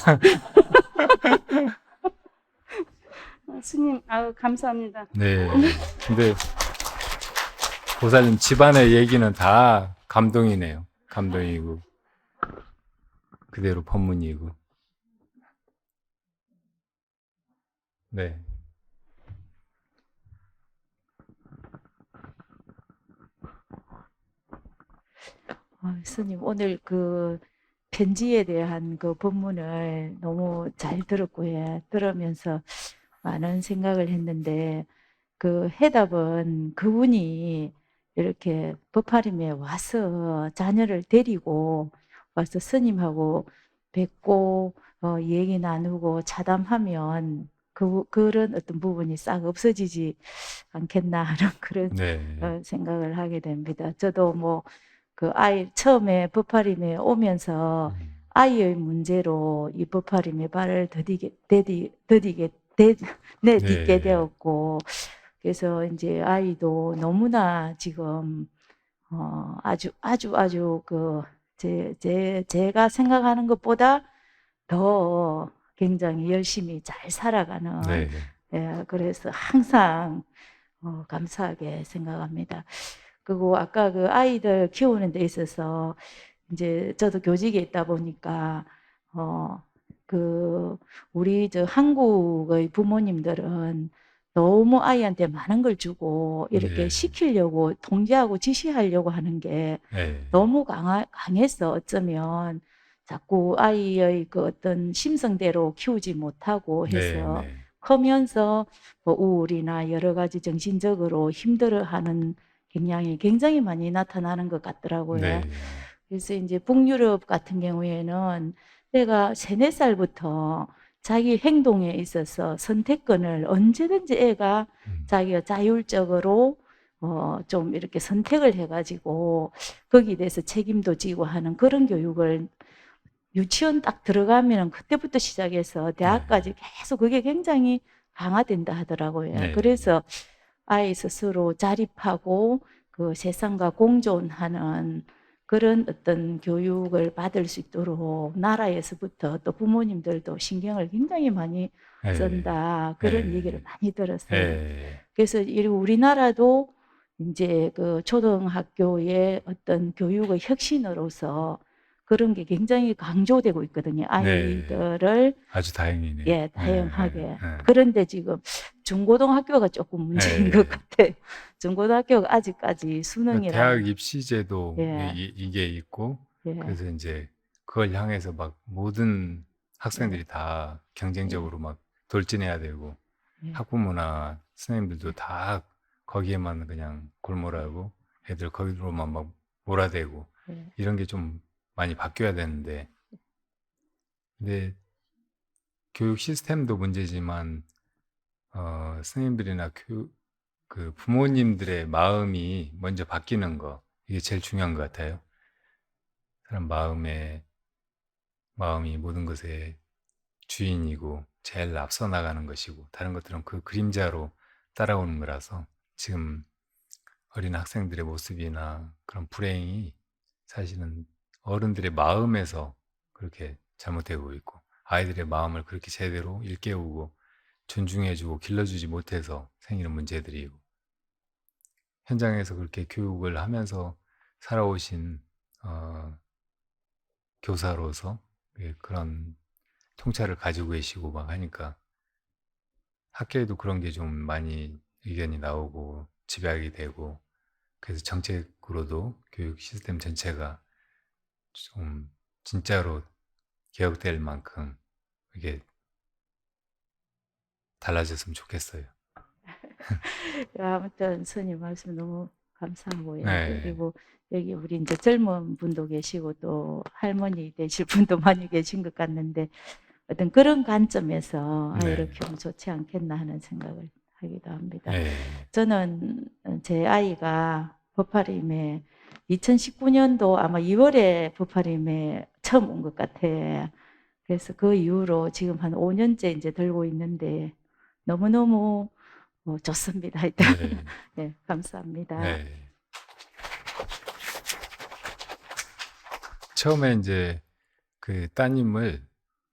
스님, 아유, 감사합니다. 네. 근데 보살님 집안의 얘기는 다 감동이네요. 감동이고 그대로 법문이고. 네. 스님, 오늘 그 편지에 대한 그 본문을 너무 잘 들었고요. 들으면서 많은 생각을 했는데, 그 해답은 그분이 이렇게 법화림에 와서 자녀를 데리고 와서 스님하고 뵙고 얘기 나누고 차담하면 그런 어떤 부분이 싹 없어지지 않겠나 하는 그런 네. 생각을 하게 됩니다. 저도 뭐 그 아이 처음에 버파림에 오면서 아이의 문제로 이 버파림에 발을 내딛게 네. 되었고, 그래서 이제 아이도 너무나 지금 아주 그 제가 생각하는 것보다 더 굉장히 열심히 잘 살아가는, 네. 예, 그래서 항상 감사하게 생각합니다. 그리고 아까 그 아이들 키우는 데 있어서 이제 저도 교직에 있다 보니까 그 우리 저 한국의 부모님들은 너무 아이한테 많은 걸 주고 이렇게 네. 시키려고 통제하고 지시하려고 하는 게 네. 너무 강해서 어쩌면 자꾸 아이의 그 어떤 심성대로 키우지 못하고 해서 네. 크면서 뭐 우울이나 여러 가지 정신적으로 힘들어하는 경향이 굉장히 많이 나타나는 것 같더라고요. 네. 그래서 이제 북유럽 같은 경우에는 애가 3, 4살부터 자기 행동에 있어서 선택권을 언제든지 애가 자기가 자율적으로 좀 이렇게 선택을 해가지고 거기에 대해서 책임도 지고 하는 그런 교육을 유치원 딱 들어가면 그때부터 시작해서 대학까지 계속 그게 굉장히 강화된다 하더라고요. 네. 그래서 아이 스스로 자립하고 그 세상과 공존하는 그런 어떤 교육을 받을 수 있도록 나라에서부터 또 부모님들도 신경을 굉장히 많이 네. 쓴다. 그런 네. 얘기를 많이 들었어요. 네. 그래서 우리나라도 이제 그 초등학교의 어떤 교육의 혁신으로서 그런 게 굉장히 강조되고 있거든요. 아이들을 아주 다행이네요. 예, 다양하게. 네. 그런데 지금 중고등학교가 조금 문제인 네. 것 같아요. 중고등학교가 아직까지 수능이라는 대학 입시제도 예. 이게 있고 예. 그래서 이제 그걸 향해서 막 모든 학생들이 다 경쟁적으로 막 돌진해야 되고 예. 학부모나 선생님들도 다 거기에만 그냥 골몰하고 애들 거기로만 막 몰아대고 예. 이런 게 좀 많이 바뀌어야 되는데 근데 교육 시스템도 문제지만 선생님들이나 그 부모님들의 마음이 먼저 바뀌는 거 이게 제일 중요한 것 같아요. 사람 마음이 모든 것의 주인이고 제일 앞서 나가는 것이고 다른 것들은 그 그림자로 따라오는 거라서 지금 어린 학생들의 모습이나 그런 불행이 사실은 어른들의 마음에서 그렇게 잘못되고 있고 아이들의 마음을 그렇게 제대로 일깨우고 존중해주고 길러주지 못해서 생기는 문제들이고 현장에서 그렇게 교육을 하면서 살아오신 교사로서 그런 통찰을 가지고 계시고 막 하니까 학교에도 그런 게 좀 많이 의견이 나오고 집약이 되고 그래서 정책으로도 교육 시스템 전체가 좀 진짜로 개혁될 만큼 이게 달라졌으면 좋겠어요. 아무튼 스님 말씀 너무 감사하고요. 네. 그리고 여기 우리 이제 젊은 분도 계시고 또 할머니 되실 분도 많이 계신 것 같는데 어떤 그런 관점에서 네. 이렇게 하면 좋지 않겠나 하는 생각을 하기도 합니다. 예. 저는 제 아이가 버파림에 2019년도 아마 2월에 버파림에 처음 온 것 같아. 그래서 그 이후로 지금 한 5년째 이제 들고 있는데 너무너무 좋습니다. 일단 네. 네, 감사합니다. 네. 처음에 이제 그 따님을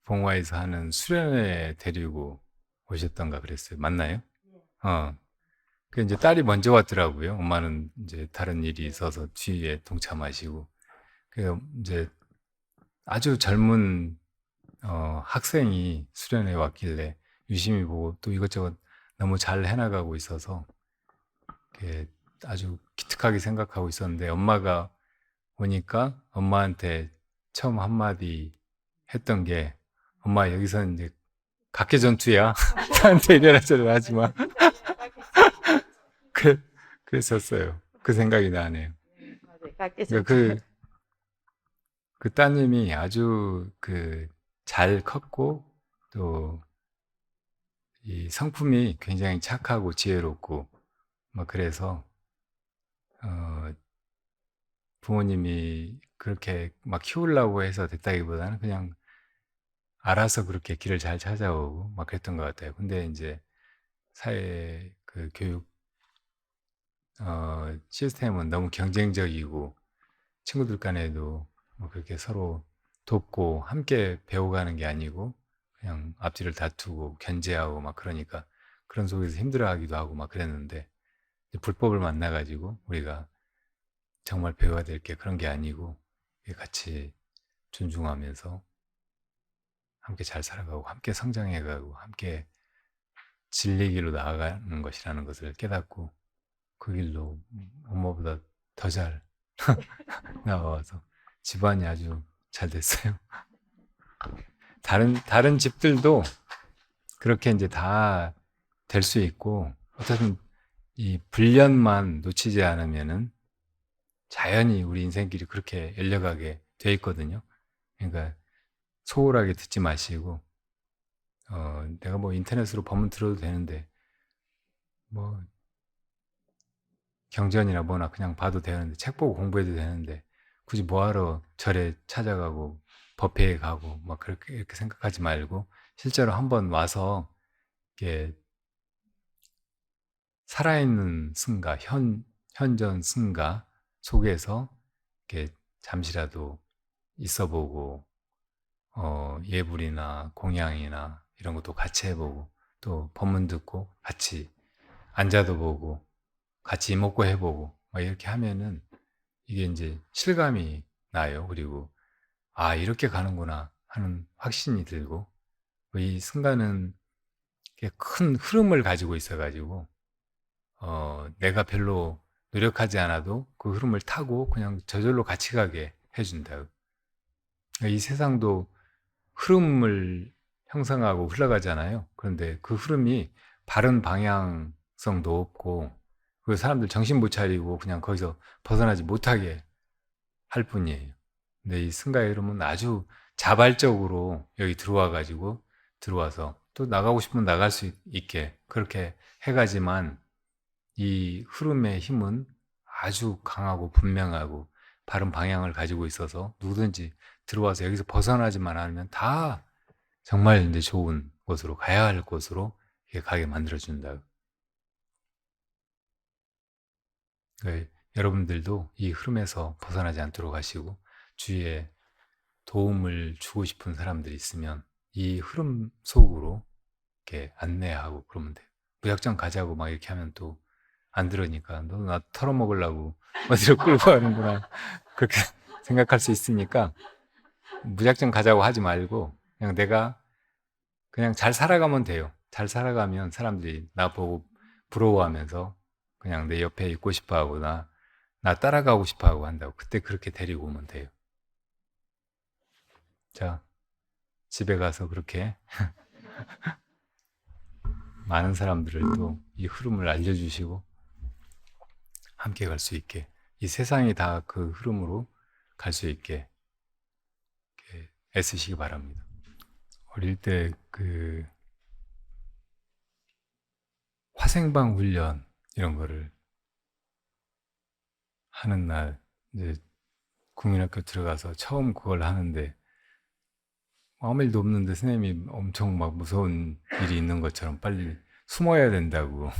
봉화에서 하는 수련회 데리고 오셨던가 그랬어요. 맞나요? 그 이제 딸이 먼저 왔더라고요. 엄마는 이제 다른 일이 있어서 뒤에 동참하시고. 그 이제 아주 젊은 학생이 수련회 왔길래 유심히 보고 또 이것저것 너무 잘 해나가고 있어서 이렇게 아주 기특하게 생각하고 있었는데 엄마가 오니까 엄마한테 처음 한마디 했던 게 엄마 여기서는 이제 각개전투야. 나한테 이래라 저래라 하지 마. 그랬었어요. 그 생각이 나네요. 그러니까 그 따님이 아주 잘 컸고 또 이 성품이 굉장히 착하고 지혜롭고 뭐 그래서 부모님이 그렇게 막 키우려고 해서 됐다기보다는 그냥 알아서 그렇게 길을 잘 찾아오고 막 그랬던 것 같아요. 근데 이제 사회 그 교육 시스템은 너무 경쟁적이고 친구들 간에도 뭐 그렇게 서로 돕고 함께 배워가는 게 아니고 그냥 앞뒤를 다투고 견제하고 막 그러니까 그런 속에서 힘들어하기도 하고 막 그랬는데 이제 불법을 만나가지고 우리가 정말 배워야 될 게 그런 게 아니고 같이 존중하면서 함께 잘 살아가고 함께 성장해가고 함께 진리 길로 나아가는 것이라는 것을 깨닫고 그 길로 엄마보다 더 잘 나와서 집안이 아주 잘 됐어요. 다른 집들도 그렇게 이제 다 될 수 있고 어쨌든 이 불련만 놓치지 않으면은 자연히 우리 인생길이 그렇게 열려가게 돼 있거든요. 그러니까 소홀하게 듣지 마시고 내가 뭐 인터넷으로 법문 들어도 되는데 뭐 경전이나 뭐나 그냥 봐도 되는데 책 보고 공부해도 되는데 굳이 뭐하러 절에 찾아가고 법회에 가고 막 그렇게 이렇게 생각하지 말고 실제로 한번 와서 이렇게 살아있는 승가 현전 승가 속에서 이렇게 잠시라도 있어보고 예불이나 공양이나 이런 것도 같이 해보고 또 법문 듣고 같이 앉아도 보고 같이 이목구 해보고 막 이렇게 하면은 이게 이제 실감이 나요. 그리고 아 이렇게 가는구나 하는 확신이 들고 이 순간은 큰 흐름을 가지고 있어가지고 내가 별로 노력하지 않아도 그 흐름을 타고 그냥 저절로 같이 가게 해준다. 이 세상도 흐름을 형성하고 흘러가잖아요. 그런데 그 흐름이 바른 방향성도 없고 그 사람들 정신 못 차리고 그냥 거기서 벗어나지 못하게 할 뿐이에요. 근데 이 승가의 흐름은 아주 자발적으로 여기 들어와서 또 나가고 싶으면 나갈 수 있게 그렇게 해가지만 이 흐름의 힘은 아주 강하고 분명하고 바른 방향을 가지고 있어서 누구든지 들어와서 여기서 벗어나지만 않으면 다 정말 이제 좋은 곳으로 가야 할 곳으로 가게 만들어준다. 그러니까 여러분들도 이 흐름에서 벗어나지 않도록 하시고 주위에 도움을 주고 싶은 사람들이 있으면 이 흐름 속으로 이렇게 안내하고 그러면 돼요. 무작정 가자고 막 이렇게 하면 또 안 들으니까 너 나 털어먹으려고 어디로 끌고 가는구나 그렇게 생각할 수 있으니까 무작정 가자고 하지 말고 그냥 내가 그냥 잘 살아가면 돼요. 잘 살아가면 사람들이 나 보고 부러워하면서 그냥 내 옆에 있고 싶어 하고 나 따라가고 싶어 하고 한다고. 그때 그렇게 데리고 오면 돼요. 자, 집에 가서 그렇게 많은 사람들을 또 이 흐름을 알려주시고 함께 갈 수 있게 이 세상이 다 그 흐름으로 갈 수 있게 애쓰시기 바랍니다. 어릴 때 그 화생방 훈련 이런 거를 하는 날 이제 국민학교 들어가서 처음 그걸 하는데 아무 일도 없는데 선생님이 엄청 막 무서운 일이 있는 것처럼 빨리 숨어야 된다고.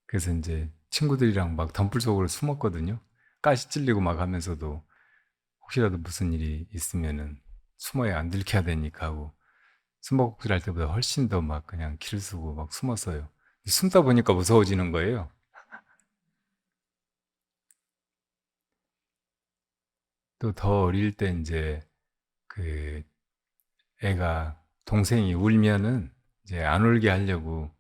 그래서 이제 친구들이랑 막 덤불 속으로 숨었거든요. 가시 찔리고 막 하면서도 혹시라도 무슨 일이 있으면은 숨어야 안 들켜야 되니까 하고 숨바꼭질 할 때보다 훨씬 더 막 그냥 기를 쓰고 막 숨었어요. 숨다 보니까 무서워지는 거예요. 또 더 어릴 때 이제 그 애가 동생이 울면은 이제 안 울게 하려고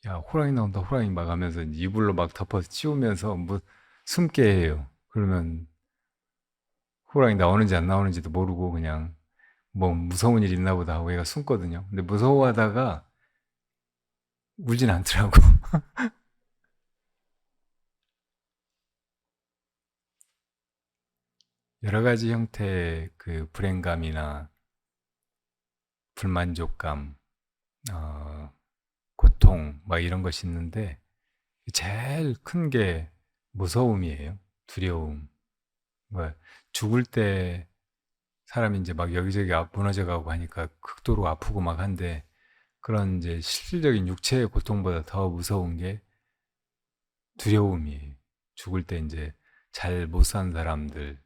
야 호랑이 나온다 호랑이 막 하면서 이불로 막 덮어서 치우면서 뭐 숨게 해요. 그러면 호랑이 나오는지 안 나오는지도 모르고 그냥 뭐 무서운 일 있나 보다 하고 얘가 숨거든요. 근데 무서워하다가 울진 않더라고. 여러 가지 형태의 그 불행감이나 불만족감, 고통 막 이런 것이 있는데 제일 큰 게 무서움이에요. 두려움. 뭐 죽을 때 사람이 이제 막 여기저기 무너져 가고 하니까 극도로 아프고 막 한데 그런 이제 실질적인 육체의 고통보다 더 무서운 게 두려움이에요. 죽을 때 이제 잘 못 산 사람들,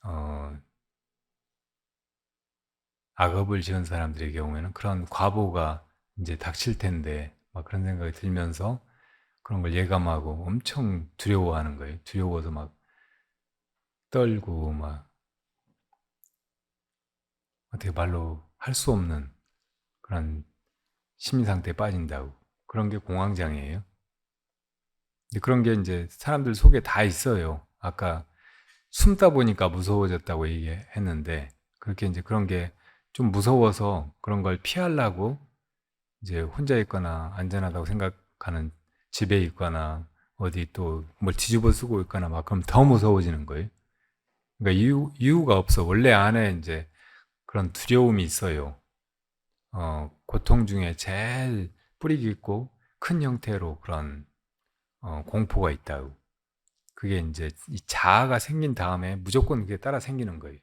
어, 악업을 지은 사람들의 경우에는 그런 과보가 이제 닥칠 텐데 막 그런 생각이 들면서 그런 걸 예감하고 엄청 두려워하는 거예요. 두려워서 막 떨고 막 어떻게 말로 할 수 없는 그런 심리 상태에 빠진다고. 그런 게 공황장애예요. 근데 그런 게 이제 사람들 속에 다 있어요. 아까 숨다 보니까 무서워졌다고 얘기했는데 그렇게 이제 그런 게 좀 무서워서 그런 걸 피하려고 이제 혼자 있거나 안전하다고 생각하는 집에 있거나 어디 또 뭘 뒤집어 쓰고 있거나 막 그럼 더 무서워지는 거예요. 그러니까 이유가 없어. 원래 안에 이제 그런 두려움이 있어요. 고통 중에 제일 뿌리 깊고 큰 형태로 그런 공포가 있다고. 그게 이제 이 자아가 생긴 다음에 무조건 그게 따라 생기는 거예요.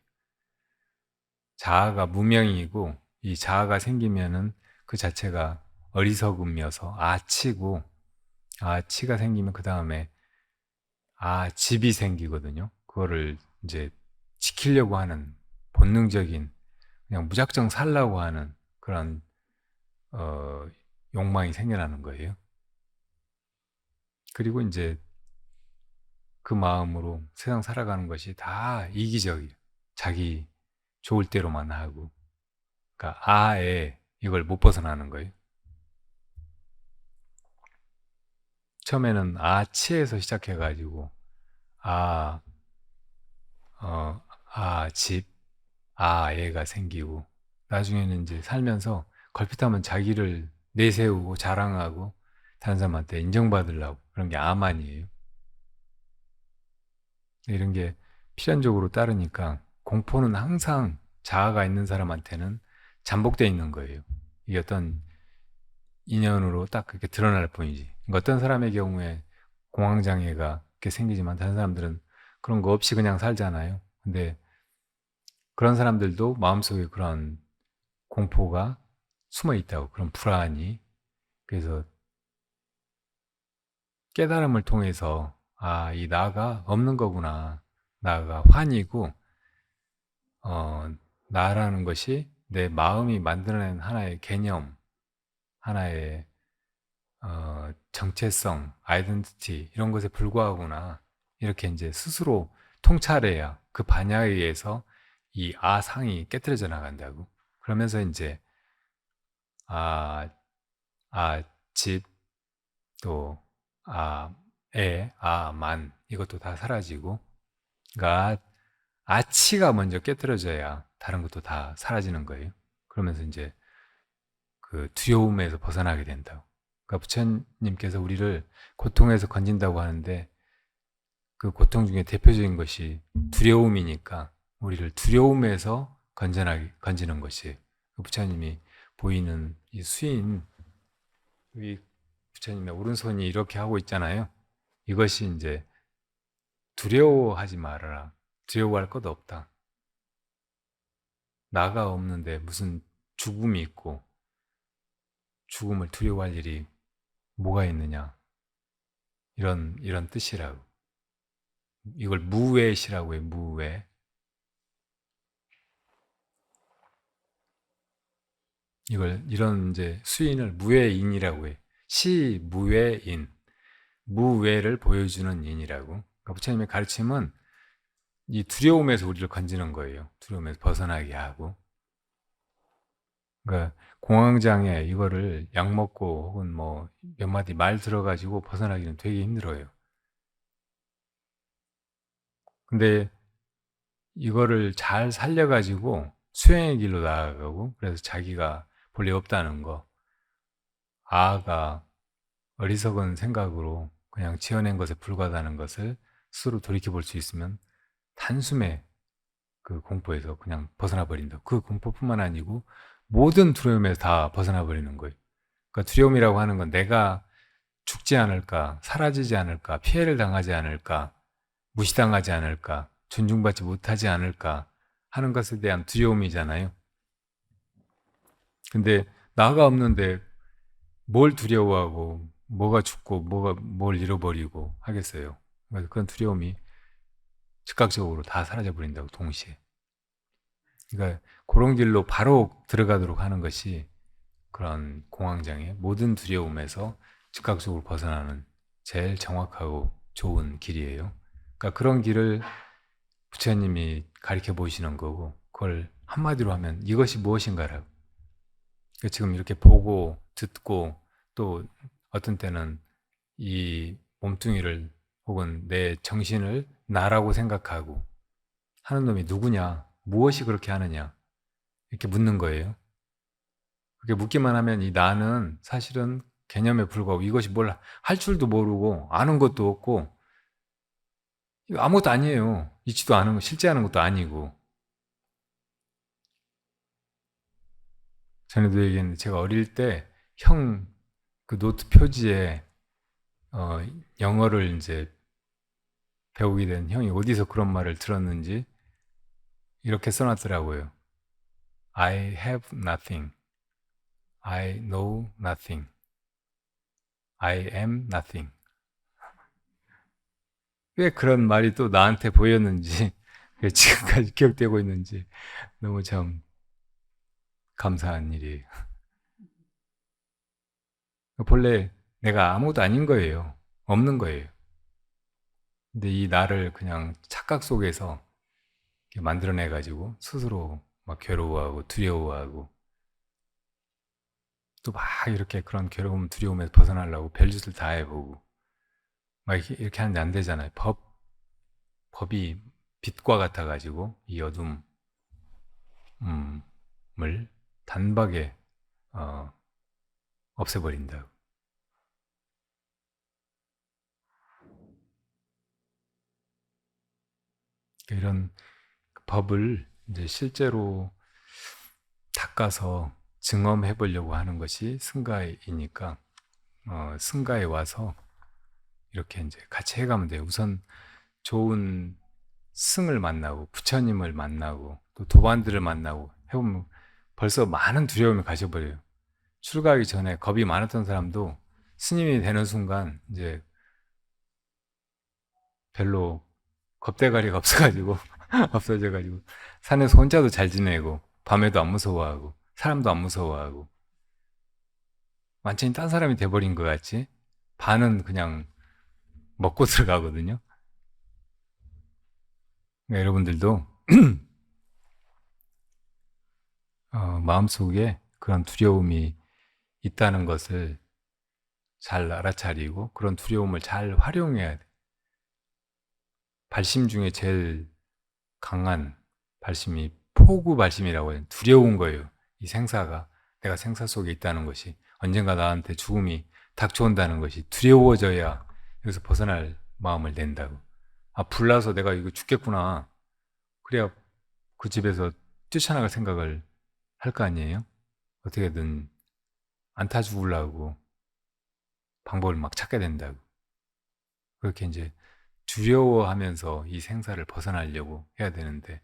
자아가 무명이고 이 자아가 생기면은 그 자체가 어리석음이어서 아치고 아치가 생기면 그 다음에 집이 생기거든요. 그거를 이제 지키려고 하는 본능적인 그냥 무작정 살라고 하는 그런 욕망이 생겨나는 거예요. 그리고 이제 그 마음으로 세상 살아가는 것이 다 이기적이에요. 자기 좋을 대로만 하고. 그러니까 아에 이걸 못 벗어나는 거예요. 처음에는 아치에서 시작해가지고 아, 집, 애가 생기고 나중에는 이제 살면서 걸핏하면 자기를 내세우고 자랑하고 다른 사람한테 인정받으려고 그런 게 아만이에요. 이런 게 필연적으로 따르니까 공포는 항상 자아가 있는 사람한테는 잠복되어 있는 거예요. 이게 어떤 인연으로 딱 그렇게 드러날 뿐이지. 그러니까 어떤 사람의 경우에 공황장애가 이렇게 생기지만 다른 사람들은 그런 거 없이 그냥 살잖아요. 근데 그런 사람들도 마음속에 그런 공포가 숨어 있다고, 그런 불안이. 그래서 깨달음을 통해서 이 나가 없는 거구나. 나가 환이고 나라는 것이 내 마음이 만들어낸 하나의 개념, 하나의 정체성, 아이덴티티 이런 것에 불과하구나. 이렇게 이제 스스로 통찰해야 그 반야에 의해서 이 아상이 깨뜨려져 나간다고. 그러면서 이제 아, 집, 또 만 이것도 다 사라지고. 그러니까 아치가 먼저 깨뜨려져야 다른 것도 다 사라지는 거예요. 그러면서 이제 그 두려움에서 벗어나게 된다고. 그러니까 부처님께서 우리를 고통에서 건진다고 하는데 그 고통 중에 대표적인 것이 두려움이니까 우리를 두려움에서 건지는 것이에요. 부처님이 보이는 이 수인 이 부처님의 오른손이 이렇게 하고 있잖아요. 이것이 이제 두려워하지 말아라. 두려워할 것 없다. 나가 없는데 무슨 죽음이 있고 죽음을 두려워할 일이 뭐가 있느냐. 이런 뜻이라고. 이걸 무외시라고 해요. 무외. 이런 이제 수인을 무외인이라고 해요. 시 무외인. 무외를 보여주는 인이라고. 그러니까 부처님의 가르침은 이 두려움에서 우리를 건지는 거예요. 두려움에서 벗어나게 하고. 그러니까 공황장애 이거를 약 먹고 혹은 뭐 몇 마디 말 들어가지고 벗어나기는 되게 힘들어요. 근데 이거를 잘 살려가지고 수행의 길로 나아가고, 그래서 자기가 본래 없다는 거, 아가 어리석은 생각으로 그냥 지어낸 것에 불과하다는 것을 스스로 돌이켜볼 수 있으면 단숨에 그 공포에서 그냥 벗어나 버린다. 그 공포뿐만 아니고 모든 두려움에서 다 벗어나 버리는 거예요. 그러니까 두려움이라고 하는 건 내가 죽지 않을까, 사라지지 않을까, 피해를 당하지 않을까, 무시당하지 않을까, 존중받지 못하지 않을까 하는 것에 대한 두려움이잖아요. 근데 나가 없는데 뭘 두려워하고 뭐가 죽고 뭘 잃어버리고 하겠어요. 그래서 그런 두려움이 즉각적으로 다 사라져 버린다고, 동시에. 그러니까 그런 길로 바로 들어가도록 하는 것이 그런 공황장애, 모든 두려움에서 즉각적으로 벗어나는 제일 정확하고 좋은 길이에요. 그러니까 그런 길을 부처님이 가르쳐 보시는 거고, 그걸 한마디로 하면 이것이 무엇인가라고. 그러니까 지금 이렇게 보고 듣고 또 어떤 때는 이 몸뚱이를 혹은 내 정신을 나라고 생각하고 하는 놈이 누구냐, 무엇이 그렇게 하느냐, 이렇게 묻는 거예요. 그렇게 묻기만 하면 이 나는 사실은 개념에 불과하고 이것이 뭘 할 줄도 모르고 아는 것도 없고 이거 아무것도 아니에요. 있지도 않은 거, 실제 하는 것도 아니고. 전에도 얘기했는데 제가 어릴 때 형 그 노트 표지에 영어를 이제 배우게 된 형이 어디서 그런 말을 들었는지 이렇게 써놨더라고요. I have nothing. I know nothing. I am nothing. 왜 그런 말이 또 나한테 보였는지, 왜 지금까지 기억되고 있는지 너무 참 감사한 일이에요. 본래 내가 아무것도 아닌 거예요. 없는 거예요. 근데 이 나를 그냥 착각 속에서 만들어내가지고 스스로 막 괴로워하고 두려워하고 또 막 이렇게 그런 괴로움, 두려움에서 벗어나려고 별짓을 다 해보고 막 이렇게 하는데 안 되잖아요. 법이 빛과 같아가지고 이 어둠을 단박에 없애버린다고. 이런 법을 이제 실제로 닦아서 증험해 보려고 하는 것이 승가이니까 승가에 와서 이렇게 이제 같이 해가면 돼요. 우선 좋은 승을 만나고 부처님을 만나고 또 도반들을 만나고 해보면 벌써 많은 두려움을 가져버려요. 출가하기 전에 겁이 많았던 사람도 스님이 되는 순간 이제 별로 겁대가리가 없어가지고 없어져가지고 산에서 혼자도 잘 지내고 밤에도 안 무서워하고 사람도 안 무서워하고 완전히 딴 사람이 돼버린 것 같이 반은 그냥 먹고 들어가거든요. 그러니까 여러분들도 마음속에 그런 두려움이 있다는 것을 잘 알아차리고 그런 두려움을 잘 활용해야 돼. 발심 중에 제일 강한 발심이 포구 발심이라고 해요. 두려운 거예요. 이 생사가, 내가 생사 속에 있다는 것이, 언젠가 나한테 죽음이 닥쳐온다는 것이 두려워져야 여기서 벗어날 마음을 낸다고. 아, 불나서 내가 이거 죽겠구나. 그래야 그 집에서 뛰쳐나갈 생각을 할 거 아니에요? 어떻게든 안 타 죽으려고 방법을 막 찾게 된다고. 그렇게 이제 두려워하면서 이 생사를 벗어나려고 해야 되는데,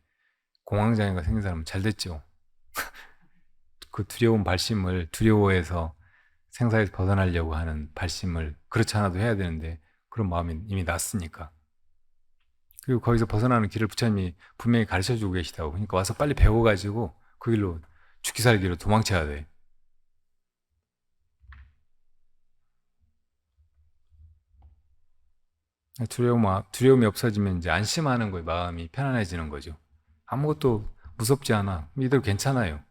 공황장애가 생긴 사람은 잘 됐죠. 그 두려운 발심을, 두려워해서 생사에서 벗어나려고 하는 발심을 그렇지 않아도 해야 되는데, 그런 마음이 이미 났으니까. 그리고 거기서 벗어나는 길을 부처님이 분명히 가르쳐주고 계시다고. 그러니까 와서 빨리 배워가지고 그 길로 죽기 살기로 도망쳐야 돼. 두려움이 없어지면 이제 안심하는 거예요. 마음이 편안해지는 거죠. 아무것도 무섭지 않아. 이대로 괜찮아요.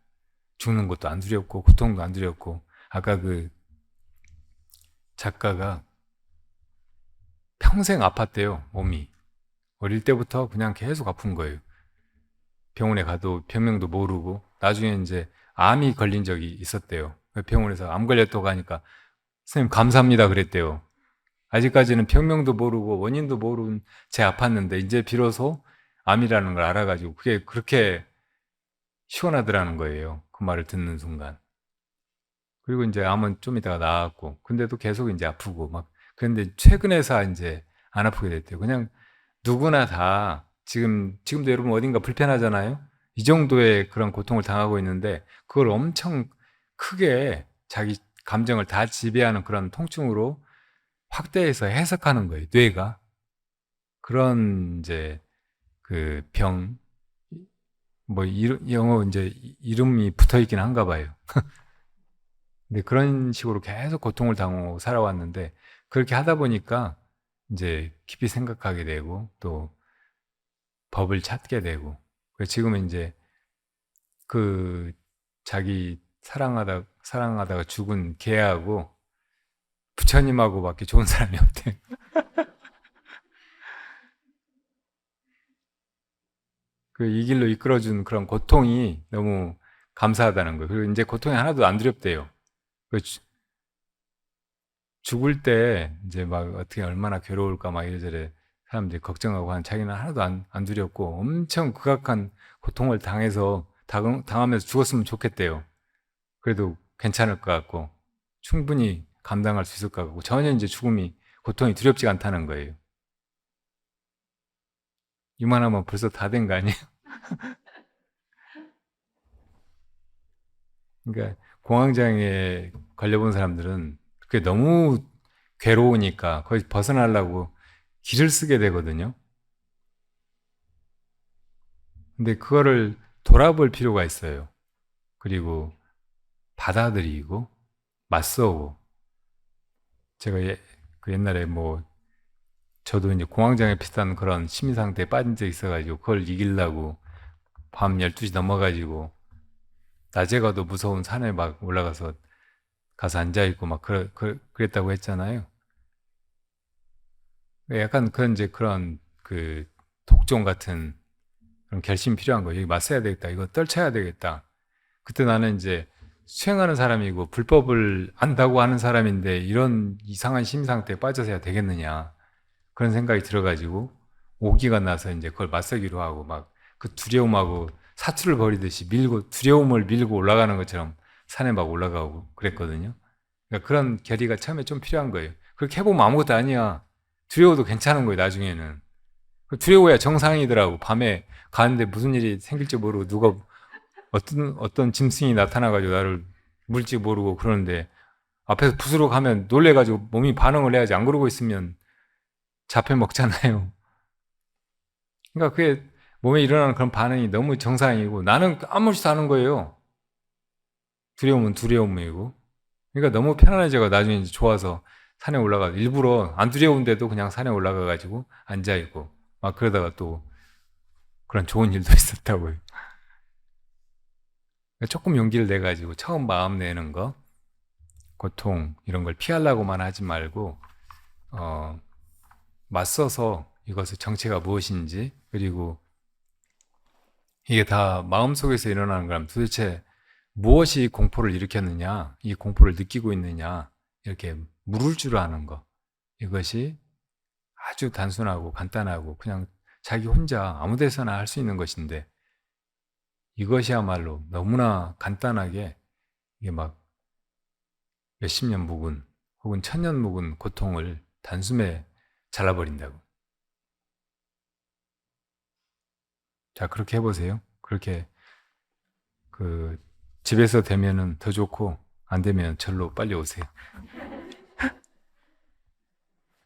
죽는 것도 안 두렵고 고통도 안 두렵고. 아까 그 작가가 평생 아팠대요. 몸이. 어릴 때부터 그냥 계속 아픈 거예요. 병원에 가도 병명도 모르고 나중에 이제 암이 걸린 적이 있었대요. 병원에서 암 걸렸다고 하니까 선생님 감사합니다 그랬대요. 아직까지는 병명도 모르고 원인도 모르는 채 아팠는데 이제 비로소 암이라는 걸 알아가지고 그게 그렇게 시원하더라는 거예요. 그 말을 듣는 순간. 그리고 이제 암은 좀 이따가 나았고 근데도 계속 이제 아프고 막 그런데 최근에서 이제 안 아프게 됐대요. 그냥 누구나 다 지금도 여러분 어딘가 불편하잖아요. 이 정도의 그런 고통을 당하고 있는데 그걸 엄청 크게 자기 감정을 다 지배하는 그런 통증으로 확대해서 해석하는 거예요. 뇌가 그런 이제 그 병 뭐 영어 이제 이름이 붙어 있긴 한가 봐요. 근데 그런 식으로 계속 고통을 당하고 살아왔는데 그렇게 하다 보니까 이제 깊이 생각하게 되고 또 법을 찾게 되고 지금은 이제 그 자기 사랑하다가 죽은 개하고 부처님하고밖에 좋은 사람이 없대. 그 이 길로 이끌어준 그런 고통이 너무 감사하다는 거예요. 그리고 이제 고통이 하나도 안 두렵대요. 그 죽을 때 이제 막 어떻게 얼마나 괴로울까 막 이래저래 사람들이 걱정하고 한 자기는 하나도 안 두렵고 엄청 극악한 고통을 당하면서 죽었으면 좋겠대요. 그래도 괜찮을 것 같고 충분히 감당할 수 있을 것 같고 전혀 이제 고통이 두렵지가 않다는 거예요. 이만하면 벌써 다 된 거 아니에요? 그러니까 공황장애에 걸려본 사람들은 그게 너무 괴로우니까 거의 벗어나려고 길을 쓰게 되거든요. 근데 그거를 돌아볼 필요가 있어요. 그리고 받아들이고 맞서고 제가 그 옛날에 뭐 저도 이제 공황장애 비슷한 그런 심리 상태에 빠진 적이 있어가지고 그걸 이기려고 밤 12시 넘어가지고 낮에 가도 무서운 산에 막 올라가서 앉아있고 막 그랬다고 했잖아요. 약간 그런 그 독종 같은 그런 결심이 필요한 거예요. 여기 맞서야 되겠다. 이거 떨쳐야 되겠다. 그때 나는 이제 수행하는 사람이고 불법을 안다고 하는 사람인데 이런 이상한 심리 상태에 빠져서 해야 되겠느냐. 그런 생각이 들어가지고 오기가 나서 이제 그걸 맞서기로 하고 막 그 두려움하고 사투를 벌이듯이 두려움을 밀고 올라가는 것처럼 산에 막 올라가고 그랬거든요. 그러니까 그런 결의가 처음에 좀 필요한 거예요. 그렇게 해보면 아무것도 아니야. 두려워도 괜찮은 거예요, 나중에는. 두려워야 정상이더라고. 밤에 가는데 무슨 일이 생길지 모르고 누가 어떤 짐승이 나타나가지고 나를 물지 모르고 그러는데 앞에서 부스러 가면 놀래가지고 몸이 반응을 해야지. 안 그러고 있으면 잡혀 먹잖아요. 그러니까 그게 몸에 일어나는 그런 반응이 너무 정상이고 나는 아무렇지도 않은 거예요. 두려움은 두려움이고. 그러니까 너무 편안해져가 나중에 이제 좋아서 산에 올라가 일부러 안 두려운데도 그냥 산에 올라가가지고 앉아있고 막 그러다가 또 그런 좋은 일도 있었다고요. 조금 용기를 내가지고 처음 마음 내는 거 고통 이런 걸 피하려고만 하지 말고 맞서서 이것의 정체가 무엇인지 그리고 이게 다 마음속에서 일어나는 거라면 도대체 무엇이 공포를 일으켰느냐 이 공포를 느끼고 있느냐 이렇게 물을 줄 아는 거 이것이 아주 단순하고 간단하고 그냥 자기 혼자 아무 데서나 할 수 있는 것인데 이것이야말로 너무나 간단하게 이게 막 몇십 년 묵은 혹은 천년 묵은 고통을 단숨에 잘라버린다고. 자, 그렇게 해보세요. 그렇게 집에서 되면은 더 좋고 안 되면 절로 빨리 오세요.